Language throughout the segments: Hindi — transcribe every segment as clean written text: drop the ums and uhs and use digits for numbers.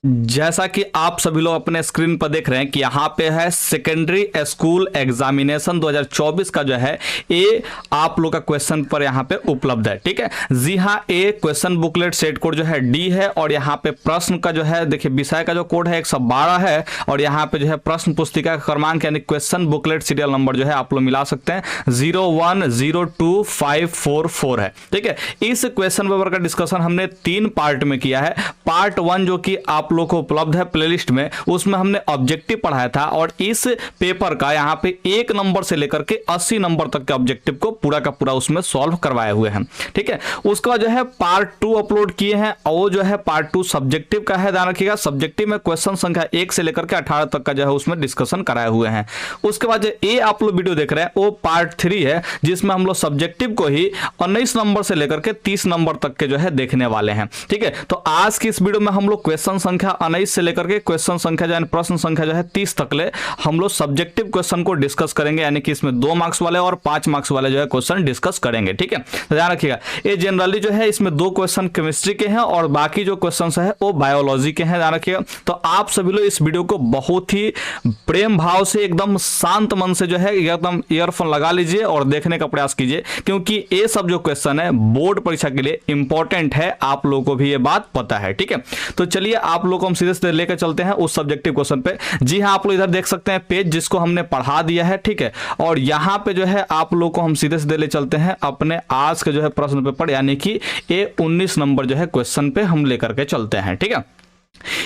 जैसा कि आप सभी लोग अपने स्क्रीन पर देख रहे हैं कि यहाँ पे है सेकेंडरी स्कूल एग्जामिनेशन 2024 का जो है ए आप लोग का क्वेश्चन पर यहाँ पे उपलब्ध है। ठीक है जी हाँ, ए क्वेश्चन बुकलेट सेट कोड जो है डी है और यहाँ पे प्रश्न का जो है देखिए विषय का जो कोड है 112 है और यहाँ पे जो है प्रश्न पुस्तिका का क्रमांक यानी क्वेश्चन बुकलेट सीरियल नंबर जो है आप लोग मिला सकते हैं 0102544 है। ठीक है, इस क्वेश्चन पेपर का डिस्कशन हमने 3 पार्ट में किया है। पार्ट 1 जो कि आप लोग को उपलब्ध है प्लेलिस्ट में, उसमें हमने ऑब्जेक्टिव पढ़ाया था और इस पेपर का यहाँ पे 1 नंबर से लेकर के 80 नंबर तक के ऑब्जेक्टिव को पूरा का पूरा उसमें सॉल्व करवाए हुए हैं। ठीक है, उसके बाद जो है पार्ट 2 अपलोड किए हैं और वो जो है पार्ट 2 सब्जेक्टिव का है। ध्यान रखिएगा, सब्जेक्टिव में क्वेश्चन संख्या 1 से लेकर के 18 तक का जो है उसमें डिस्कशन कराए हुए हैं। उसके बाद जो ए आप लोग वीडियो देख रहे हैं वो पार्ट 3 है, जिसमें हम लोग सब्जेक्टिव को ही 19 नंबर से लेकर के 30 नंबर तक के जो है देखने वाले हैं। ठीक है, तो आज की इस वीडियो में हम लोग क्वेश्चन संख्या 19 से लेकर के क्वेश्चन संख्या जो है प्रश्न संख्या जो है 30 तक ले हम लोग सब्जेक्टिव क्वेश्चन को डिस्कस करेंगे, यानी कि इसमें 2 मार्क्स वाले और 5 मार्क्स वाले जो है क्वेश्चन डिस्कस करेंगे। ठीक है, तो ध्यान रखिएगा ये जनरली जो है इसमें 2 क्वेश्चन केमिस्ट्री के हैं और बाकी जो क्वेश्चन है वो बायोलॉजी के हैं। ध्यान रखिएगा, तो आप सभी लोग इस वीडियो को बहुत ही प्रेम भाव से एकदम शांत मन से जो है एकदम ईयरफोन लगा लीजिए और देखने का प्रयास कीजिए, क्योंकि ये सब जो क्वेश्चन है बोर्ड परीक्षा के लिए इंपॉर्टेंट है, आप लोगों को भी ये बात पता है। ठीक है, तो चलिए आप लोग को हम सीधे सीधे लेकर चलते हैं उस सब्जेक्टिव क्वेश्चन पे। जी हाँ, आप लोग इधर देख सकते हैं पेज जिसको हमने पढ़ा दिया है। ठीक है, और यहां पे जो है आप लोग को हम सीधे सीधे ले चलते हैं अपने आज के जो है प्रश्न पेपर, यानी कि ये 19 नंबर जो है क्वेश्चन पे हम लेकर के चलते हैं। ठीक है,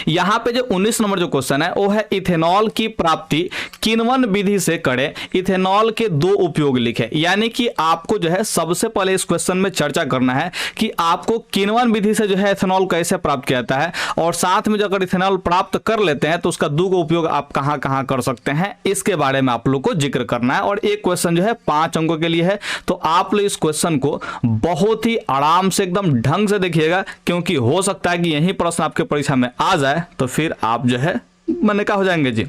यहां पे जो 19 नंबर जो क्वेश्चन है वो है इथेनॉल की प्राप्ति किण्वन विधि से करें, इथेनॉल के 2 उपयोग लिखे। यानी कि आपको जो है सबसे पहले इस क्वेश्चन में चर्चा करना है कि आपको किण्वन विधि से जो है इथेनॉल कैसे प्राप्त किया जाता है और साथ में जो अगर इथेनॉल प्राप्त कर लेते हैं तो उसका 2 उपयोग आप कहां कहां कर सकते हैं, इसके बारे में आप लोग को जिक्र करना है। और एक क्वेश्चन जो है 5 अंकों के लिए है, तो आप लोग इस क्वेश्चन को बहुत ही आराम से एकदम ढंग से देखिएगा, क्योंकि हो सकता है कि यही प्रश्न आपके परीक्षा में आ जाए तो फिर आप जो है मैंने क्या हो जाएंगे जी,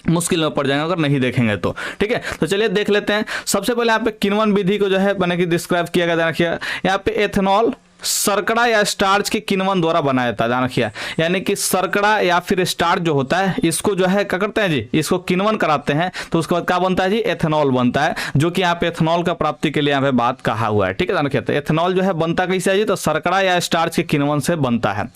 मुश्किल में पड़ जाएंगे अगर नहीं देखेंगे तो। ठीक है, तो चलिए देख लेते हैं। सबसे पहले यहाँ पे किण्वन विधि को जो है मैंने कि डिस्क्राइब किया गया, देखिए यहाँ पे एथेनॉल शर्करा या स्टार्च के किण्वन द्वारा बनाया जाता है। ध्यान रखिए, यानी कि शर्करा या फिर स्टार्च जो होता है इसको जो है क्या करते हैं जी, इसको किण्वन कराते हैं तो उसके बाद क्या बनता है जी, एथेनॉल बनता है, जो कि यहाँ पे एथेनॉल का प्राप्ति के लिए यहाँ पे बात कहा हुआ है। ठीक है, ध्यान रखिए, तो एथेनॉल जो है बनता कैसे है जी, तो शर्करा या स्टार्च के किण्वन से बनता है।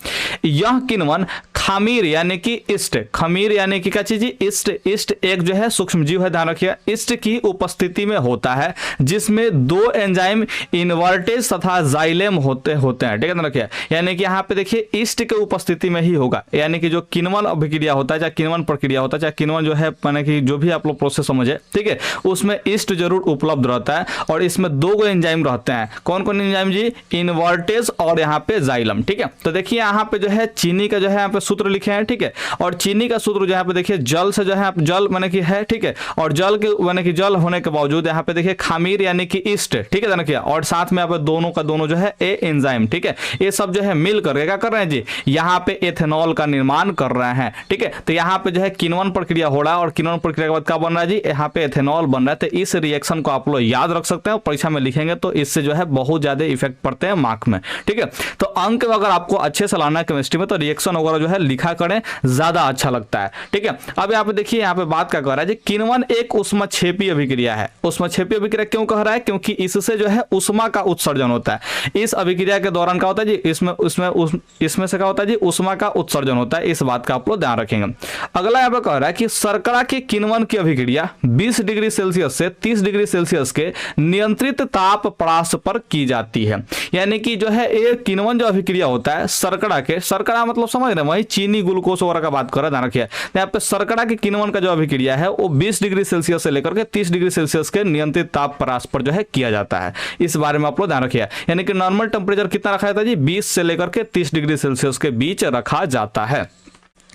यह किण्वन खमीर यानी कि ईस्ट, खमीर यानी कि क्या चीज जी, ईस्ट एक जो है सूक्ष्म जीव है। ध्यान रखिए, ईस्ट की उपस्थिति में होता है जिसमें 2 एंजाइम इन्वर्टेज तथा जाइलेम होते हैं। ठीक है, रखिए यानी कि यहाँ पे देखिए ईस्ट के उपस्थिति में ही होगा, यानी कि जो किण्वन अभिक्रिया होता है, चाहे किण्वन प्रक्रिया होता है, चाहे किण्वन जो है माने कि जो भी आप लोग प्रोसेस समझे, ठीक है, उसमें ईस्ट जरूर उपलब्ध रहता है और इसमें 2 एंजाइम रहते हैं। कौन कौन एंजाइम जी, इन्वर्टेज और यहाँ पे जाइलम। ठीक है, तो देखिए यहाँ पे जो है चीनी का जो है यहाँ पे सूत्र लिखे हैं। ठीक है, और चीनी का सूत्र जो यहाँ पे देखिए जल से जो है जल माने कि है। ठीक है, और जल के माने कि जल होने के बावजूद यहाँ पे देखिए खमीर यानी कि ईस्ट। ठीक है, देखिए और साथ में यहाँ पे दोनों का दोनों जो है ए एंजाइम। ठीक है, ये सब जो है मिल करके क्या कर रहे हैं जी, यहाँ पे एथेनॉल का निर्माण कर रहे हैं। ठीक है, तो यहाँ पे जो है किण्वन प्रक्रिया हो रहा है और किण्वन प्रक्रिया के बाद क्या बन रहा है जी, यहाँ पे एथेनॉल बन रहा है। तो इस रिएक्शन को आप लोग याद रख सकते हैं, परीक्षा में लिखेंगे तो इससे जो है बहुत ज्यादा इफेक्ट पड़ते हैं मार्क में। ठीक है, तो अंक अगर आपको अच्छे से लाना है केमिस्ट्री में तो रिएक्शन वगैरह जो है लिखा करें, ज्यादा अच्छा लगता है। ठीक है, अब यहाँ पे देखिए यहाँ पे बात क्या कर रहा है जी, किण्वन एक उष्माक्षेपी अभिक्रिया है। उष्माक्षेपी अभिक्रिया क्यों कह रहा है, क्योंकि इससे जो है उष्मा का उत्सर्जन होता है। इस अभिक्रिया के दौरान क्या होता है जी, इसमें से क्या होता है जी, उष्मा का उत्सर्जन होता है। इस बात का आप लोग ध्यान रखेंगे। अगला यहाँ पे कह रहा है कि शर्करा के किण्वन की अभिक्रिया 20 डिग्री सेल्सियस से 30 डिग्री सेल्सियस के नियंत्रित ताप परास पर की जाती है। यानी कि जो है ये किण्वन जो अभिक्रिया होता है शर्करा के, शर्करा मतलब समझ रहे हैं वही चीनी ग्लूकोज वगैरह का बात कर रहा है, ध्यान रखिए। यहाँ पे शर्करा के किण्वन का जो अभिक्रिया है वो 20 डिग्री सेल्सियस से लेकर के 30 डिग्री सेल्सियस के नियंत्रित ताप परास पर जो है किया जाता है। इस बारे में आप लोग ध्यान रखिए, यानी कि नॉर्मल टेम्परेचर कितना रखा जाता है जी, 20 से लेकर के 30 डिग्री सेल्सियस के बीच रखा जाता है।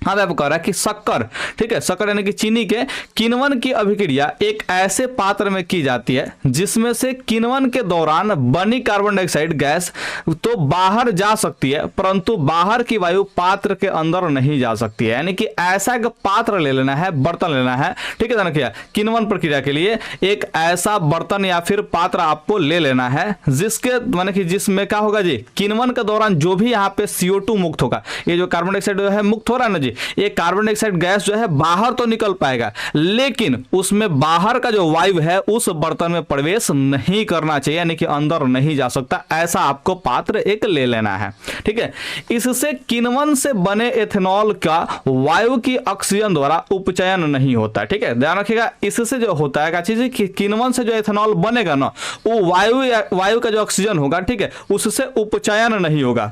हाँ आपको कह रहा है कि शक्कर, ठीक है, शक्कर यानी कि चीनी के किण्वन की अभिक्रिया एक ऐसे पात्र में की जाती है जिसमें से किण्वन के दौरान बनी कार्बन डाइऑक्साइड गैस तो बाहर जा सकती है, परंतु बाहर की वायु पात्र के अंदर नहीं जा सकती है। यानी कि ऐसा एक पात्र ले लेना है, बर्तन लेना है, ठीक है, देखिए किण्वन प्रक्रिया के लिए एक ऐसा बर्तन या फिर पात्र आपको ले लेना है जिसके माने कि जिसमें क्या होगा जी, किण्वन के दौरान जो भी यहाँ पे CO2 मुक्त होगा, ये जो कार्बन डाइऑक्साइड जो है मुक्त हो रहा है ना जी, ये कार्बन डाइऑक्साइड गैस जो है बाहर तो निकल पाएगा, लेकिन उसमें बाहर का जो वायु है उस बर्तन में प्रवेश नहीं करना चाहिए, यानी कि अंदर नहीं जा सकता। ऐसा आपको पात्र एक ले लेना है, ठीक है। इससे किण्वन से बने एथेनॉल का वायु की ऑक्सीजन द्वारा उपचयन नहीं होता, ठीक है, ध्यान रखिएगा। इससे जो होता है क्या चीज कि किण्वन से जो एथेनॉल बनेगा ना, वो वायु का जो ऑक्सीजन होगा, ठीक है, उससे उपचयन नहीं होगा,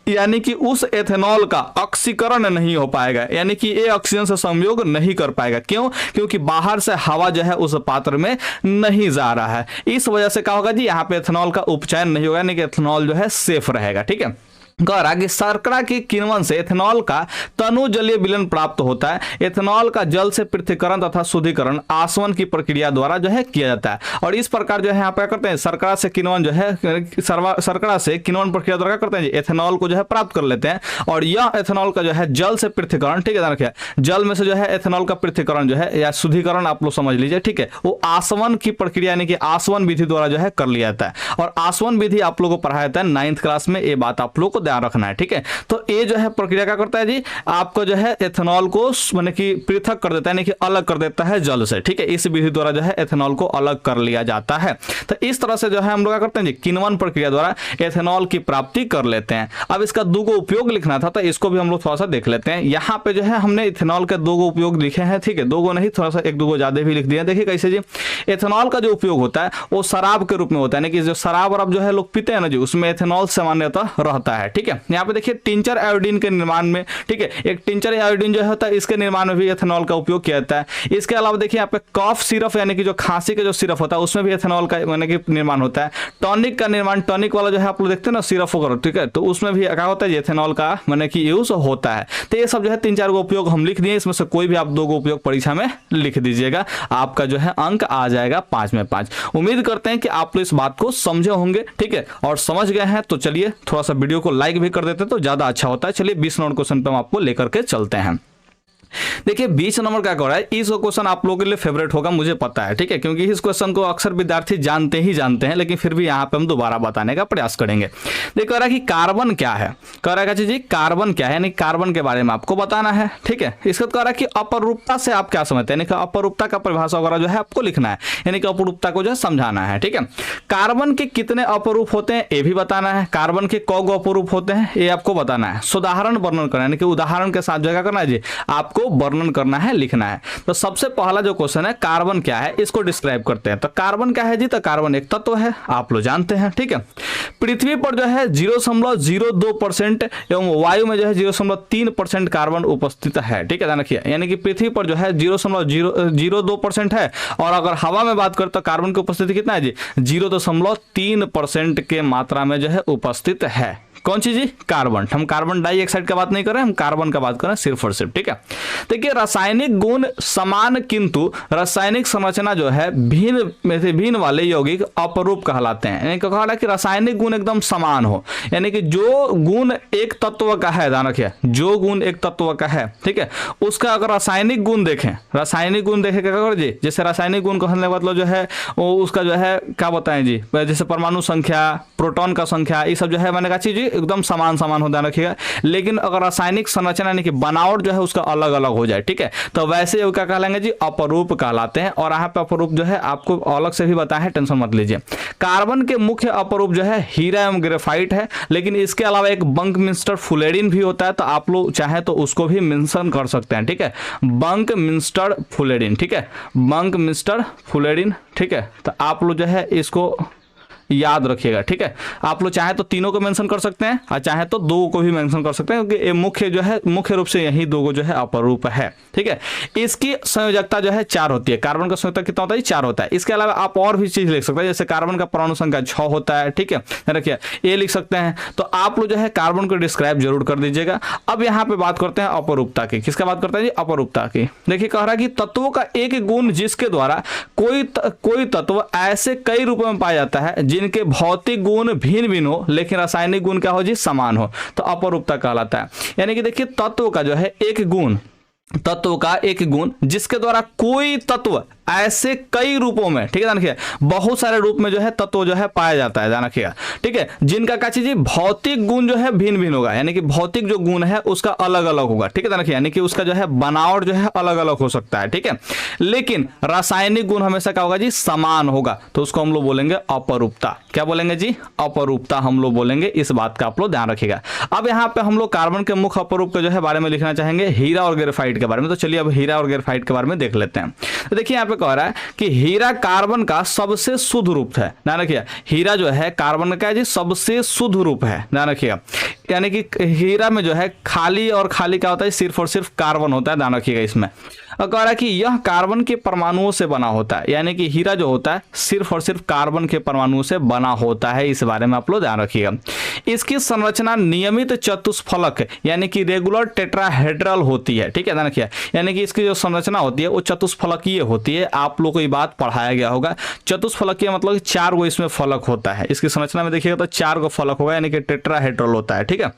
यानी कि उस एथेनॉल का ऑक्सीकरण नहीं हो पाएगा, यानी कि ये ऑक्सीजन से संयोग नहीं कर पाएगा। क्यों? क्योंकि बाहर से हवा जो है उस पात्र में नहीं जा रहा है। इस वजह से क्या होगा जी, यहाँ पे एथेनॉल का उपचयन नहीं होगा, यानी कि एथेनॉल जो है सेफ रहेगा, ठीक है। कह रहा कि शर्करा की किण्वन से एथेनॉल का तनु जलीय विलयन प्राप्त होता है। एथेनॉल का जल से पृथक्करण तथा शुद्धिकरण आसवन की प्रक्रिया द्वारा जो है किया जाता है। और इस प्रकार जो है यहाँ पे करते हैं, शर्करा से किण्वन जो है, शर्करा से किण्वन प्रक्रिया द्वारा करते हैं जी, एथेनॉल को जो है प्राप्त कर लेते हैं। और यह एथेनॉल का जो है जल से पृथक्करण, ठीक है, ध्यान रखिए, जल में से जो है एथेनॉल का पृथक्करण जो है या शुद्धिकरण आप लोग समझ लीजिए, ठीक है, वो आसवन की प्रक्रिया यानी कि आसवन विधि द्वारा जो है कर लिया जाता है। और आसवन विधि आप लोग को पढ़ाया जाता है 9th क्लास में, ये बात आप लोग को ध्यान रखना है, ठीक है। तो ये जो है प्रक्रिया क्या करता है जी, आपको जो है एथेनॉल को माने कि पृथक कर देता है, यानी कि अलग कर देता है जल से, ठीक है। इस विधि द्वारा जो है एथेनॉल को अलग कर लिया जाता है। तो इस तरह से जो है हम लोग क्या करते हैं जी, किण्वन प्रक्रिया द्वारा एथेनॉल की प्राप्ति कर लेते हैं। अब इसका दो उपयोग लिखना था, तो इसको भी हम लोग थोड़ा सा देख लेते हैं। यहाँ पे जो है हमने इथेनॉल के 2 उपयोग लिखे हैं, ठीक है, 2 नहीं, थोड़ा सा 1-2 ज्यादा भी लिख दिए। देखिए कैसे जी, एथेनॉल का जो उपयोग होता है वो शराब के रूप में होता है, यानी कि जो शराब और अब जो है लोग पीते हैं ना जी, उसमें एथेनॉल सामान्यतः रहता है, ठीक है। यहाँ पे देखिए टिंचर आयोडीन के निर्माण में, ठीक है, एक टिंचर आयोडीन जो होता है इसके निर्माण में भी एथेनॉल का उपयोग किया जाता है। इसके अलावा देखिए यहाँ पे कफ सिरप यानी कि जो खांसी का जो सिरप होता है उसमें भी एथेनॉल का यानी कि निर्माण होता है। टॉनिक का निर्माण, टॉनिक वाला जो है आप लोग देखते हैं ना सिरप वगैरह, ठीक है, तो उसमें भी क्या होता है एथेनॉल का माने कि यूज होता है। तो ये सब जो है 3-4 उपयोग हम लिख दिए, इसमें से कोई भी आप 2 उपयोग परीक्षा में लिख दीजिएगा, आपका जो है अंक आ जाएगा 5 में 5। उम्मीद करते हैं कि आप लोग इस बात को समझे होंगे, ठीक है, और समझ गए हैं। तो चलिए थोड़ा सा वीडियो को लाइक भी कर देते तो ज्यादा अच्छा होता है। चलिए 20 नंबर क्वेश्चन पे हम आपको लेकर के चलते हैं। देखिए 20 नंबर क्या कर रहा है, इस क्वेश्चन आप लोगों के लिए फेवरेट होगा मुझे पता है, ठीक है, क्योंकि इस क्वेश्चन को अक्सर विद्यार्थी जानते हैं, लेकिन फिर भी यहाँ पे हम दोबारा बताने का प्रयास करेंगे। देखिए कह रहा है कि कार्बन क्या है, कह रहा है जी कार्बन क्या है, यानी कार्बन के बारे में आपको बताना है, ठीक है। इसका कह रहा है कि अपरूपता से आप क्या समझते हैं, यानी कि अपरूपता का परिभाषा वगैरह जो है आपको लिखना है, यानी कि अपरूपता को जो है समझाना है, ठीक है। कार्बन के कितने अपरूप होते हैं ये भी बताना है, कार्बन के कौन अपरूप होते हैं ये आपको बताना है, सुधारण वर्णन करना है, यानी कि उदाहरण के साथ जो क्या करना है जी, आपको वर्णन करना है, लिखना है। तो सबसे पहला जो क्वेश्चन है कार्बन क्या है इसको डिस्क्राइब करते हैं। तो कार्बन क्या है जी, तो कार्बन एक तत्व है, आप लोग जानते हैं, ठीक है। पृथ्वी पर जो है 0.02% एवं वायु में जो है 0.3% कार्बन उपस्थित है, ठीक है, ध्यान रखिए, यानी कि पृथ्वी पर जो है 0.02% है, और अगर हवा में बात करें तो कार्बन की उपस्थिति कितना है जी, 0.3% के मात्रा में जो है उपस्थित है। कौन सी जी, कार्बन। हम कार्बन डाइऑक्साइड की बात नहीं कर रहे, हम कार्बन का बात कर रहे हैं सिर्फ और सिर्फ, ठीक है। देखिए रासायनिक गुण समान किंतु रासायनिक संरचना जो है भिन्न वाले यौगिक अपरूप कहलाते हैं। यानी कहा रहा है कि रासायनिक गुण एकदम समान हो, यानी कि जो गुण एक तत्व का है, ध्यान रखिए, जो गुण एक तत्व का है, ठीक है, उसका अगर रासायनिक गुण देखें, क्या करें जी, जैसे रासायनिक गुण कहने का मतलब जो है वो उसका जो है क्या बताएं जी, जैसे परमाणु संख्या, प्रोटॉन का संख्या, ये सब जो है मैंने कहा चीज एकदम समान हो, ध्यान रखिएगा। लेकिन अगर रासायनिक संरचना यानी कि बनावट जो है उसका अलग अलग हो जाए, ठीक है, तो वैसे वो क्या कहलाएंगे जी, अपरूप कहलाते हैं। और यहाँ पे अपरूप जो है आपको अलग से भी बताया है, टेंशन मत लीजिए। कार्बन के मुख्य अपरूप जो है हीरा एवं ग्रेफाइट है, लेकिन इसके अलावा एक बंकमिंस्टर फुलेरिन भी होता है, तो आप लोग चाहे तो उसको भी मेंशन कर सकते हैं, ठीक है, बंकमिंस्टर फुलेरिन, ठीक है, बंकमिंस्टर फुलेरिन, ठीक है। तो आप लोग जो है इसको याद रखिएगा, ठीक है। आप लोग चाहे तो तीनों को मेंशन कर सकते हैं और चाहे तो दो को भी मेंशन कर सकते हैं, क्योंकि ये मुख्य जो है मुख्य रूप से यही दो जो है अपर रूप है, ठीक है। इसकी संयोजकता जो है 4 होती है। कार्बन का संयोजकता कितना होता है? 4 होता है। इसके अलावा आप और भी चीज लिख सकते हैं, जैसे कार्बन का परमाणु संख्या 6 होता है, ठीक है, रखिए ये लिख सकते हैं। तो आप लोग जो है कार्बन को डिस्क्राइब जरूर कर दीजिएगा। अब यहाँ पे बात करते हैं अपरूपता की। किसका बात करते हैं जी? अपरूपता की। देखिए कह रहा है कि तत्वों का एक गुण जिसके द्वारा कोई तत्व ऐसे कई रूपों में पाया जाता है जिनके भौतिक गुण भिन्न भिन्न हो लेकिन रासायनिक गुण क्या हो जी? समान हो, तो अपरूपता कहलाता है। यानी कि देखिए तत्व का जो है एक गुण जिसके द्वारा कोई तत्व ऐसे कई रूपों में, ठीक है, ध्यान रखिए, बहुत सारे रूप में जो है तत्व जो है पाया जाता है, ध्यान रखिएगा, ठीक है, जिनका क्या चीज भौतिक गुण जो है भिन्न भिन्न होगा, यानी कि भौतिक जो गुण है उसका अलग अलग होगा, ठीक है, ध्यान रखिए, यानी कि उसका जो है बनावट जो है अलग अलग हो सकता है, ठीक है, लेकिन रासायनिक गुण हमेशा क्या होगा जी? समान होगा, तो उसको हम लोग बोलेंगे अपरूपता। क्या बोलेंगे जी? अपरूपता हम लोग बोलेंगे। इस बात का आप लोग ध्यान रखिएगा। अब यहाँ पे हम लोग कार्बन के मुख्य अपरूप के जो है बारे में लिखना चाहेंगे, हीरा और ग्रेफाइट के बारे में। तो चलिए अब हीरा और ग्रेफाइट के बारे में देख लेते हैं। तो देखिए यहाँ पे कह रहा है कि हीरा कार्बन का सबसे शुद्ध रूप है, ध्यान रखिए, हीरा जो है कार्बन का जी सबसे शुद्ध रूप है, ध्यान रखिएगा, यानी कि हीरा में जो है खाली और खाली क्या होता है? सिर्फ और सिर्फ कार्बन होता है, ध्यान रखिएगा इसमें। और कह रहा है कि यह कार्बन के परमाणुओं से बना होता है, यानी कि हीरा जो होता है सिर्फ और सिर्फ कार्बन के परमाणुओं से बना होता है। इस बारे में आप लोग ध्यान रखिएगा। इसकी संरचना नियमित चतुष्फलक यानी कि रेगुलर टेट्राहेड्रल होती है, ठीक है, ध्यान रखिए, यानी कि इसकी जो संरचना होती है वो चतुष्फलकीय होती है। आप लोग को ये बात पढ़ाया गया होगा। चतुष्फलकीय मतलब 4 गो इसमें फलक होता है। इसकी संरचना में देखिएगा तो 4 गो फलक होगा, यानी कि टेट्राहेड्रल होता है, ठीक है।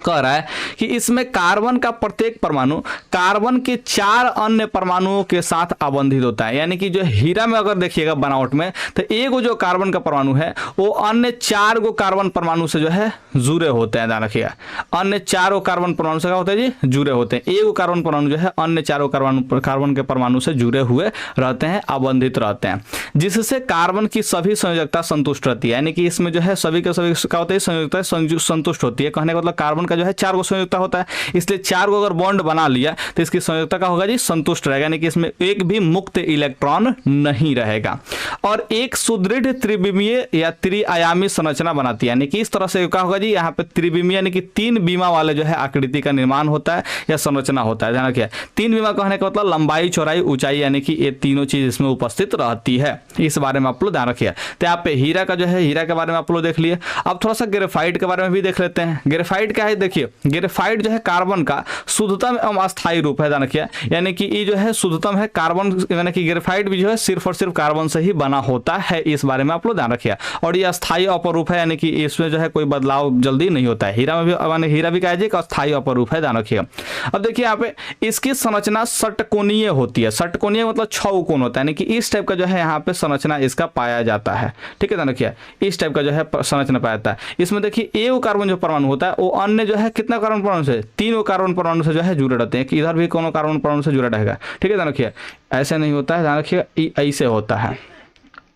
कह रहा है कि इसमें कार्बन का प्रत्येक परमाणु कार्बन के 4 अन्य परमाणुओं के साथ आबंधित होता है, यानी कि जो हीरा में अगर देखिएगा बनावट में तो एक जो कार्बन का परमाणु है वो अन्य 4 गो कार्बन परमाणु से जो है जुड़े होते हैं, ध्यान रखिएगा, अन्य 4 कार्बन परमाणु से क्या होता है जी? जुड़े होते हैं। एक कार्बन परमाणु जो है अन्य 4 कार्बन के परमाणु से जुड़े हुए रहते हैं, आबंधित रहते हैं, जिससे कार्बन की सभी संयोजकता संतुष्ट रहती है, यानी कि इसमें जो है सभी के सभी क्या होता है? संयोजकता संतुष्ट होती है। कहने का मतलब कार्बन का जो है 4 गो संयोजकता होता है, इसलिए 4 गो अगर बॉन्ड बना लिया तो इसकी संयोजकता का होगा जी? संतुष्ट रहेगा, यानी कि इसमें एक भी मुक्त इलेक्ट्रॉन नहीं रहेगा। और एक सुदृढ़ त्रिविमीय या त्रिआयामी संरचना बनाती है, यानी कि इस तरह से क्या होगा जी? यहाँ पे त्रिविमीय यानी कि 3 बीमा वाले जो है आकृति का निर्माण होता है या संरचना होता है, ध्यान रखिए। 3 बीमा कहने का मतलब लंबाई, चौड़ाई, ऊंचाई, यानी कि ये तीनों चीज इसमें उपस्थित रहती है। इस बारे में आप लोग ध्यान रखिए। तो यहाँ पे हीरा का जो है, हीरा के बारे में आप लोग देख लिए। अब थोड़ा सा ग्रेफाइट के बारे में भी देख लेते हैं। ग्रेफाइट क्या है? देखिए ग्रेफाइट जो है कार्बन का शुद्धतम एवं अस्थायी रूप है, ध्यान रखिए, यानी कि ये जो है शुद्धतम है कार्बन, यानी कि ग्रेफाइट भी जो है सिर्फ और सिर्फ कार्बन से ही बना होता है। इस बारे में आप लोग ध्यान रखिए। और ये अस्थायी अपरूप है, यानी कि इसमें जो है कोई बदलाव जल्दी नहीं होता है। हीरा में भी, हीरा भी कहा जाए कि अस्थायी अपरूप है, ध्यान रखिएगा। अब देखिए यहाँ पे इसकी संरचना षटकोणीय होती है। षटकोणीय मतलब 6 कोण होता है, यानी कि इस टाइप का जो है यहाँ पे संरचना इसका पाया जाता है, ठीक है, ध्यान रखिए, इस टाइप का जो है संरचना पाया जाता है। इसमें देखिए एक कार्बन जो परमाणु होता है वो अन्य जो है कितना कार्बन परमाणु से? 3 कार्बन परमाणु से जो है जुड़े रहते हैं, कि इधर भी कोनो कार्बन परमाणु से जुड़ा रहेगा, ठीक है, ध्यान रखिए, ऐसे नहीं होता है, ध्यान रखिएगा, ऐसे होता है,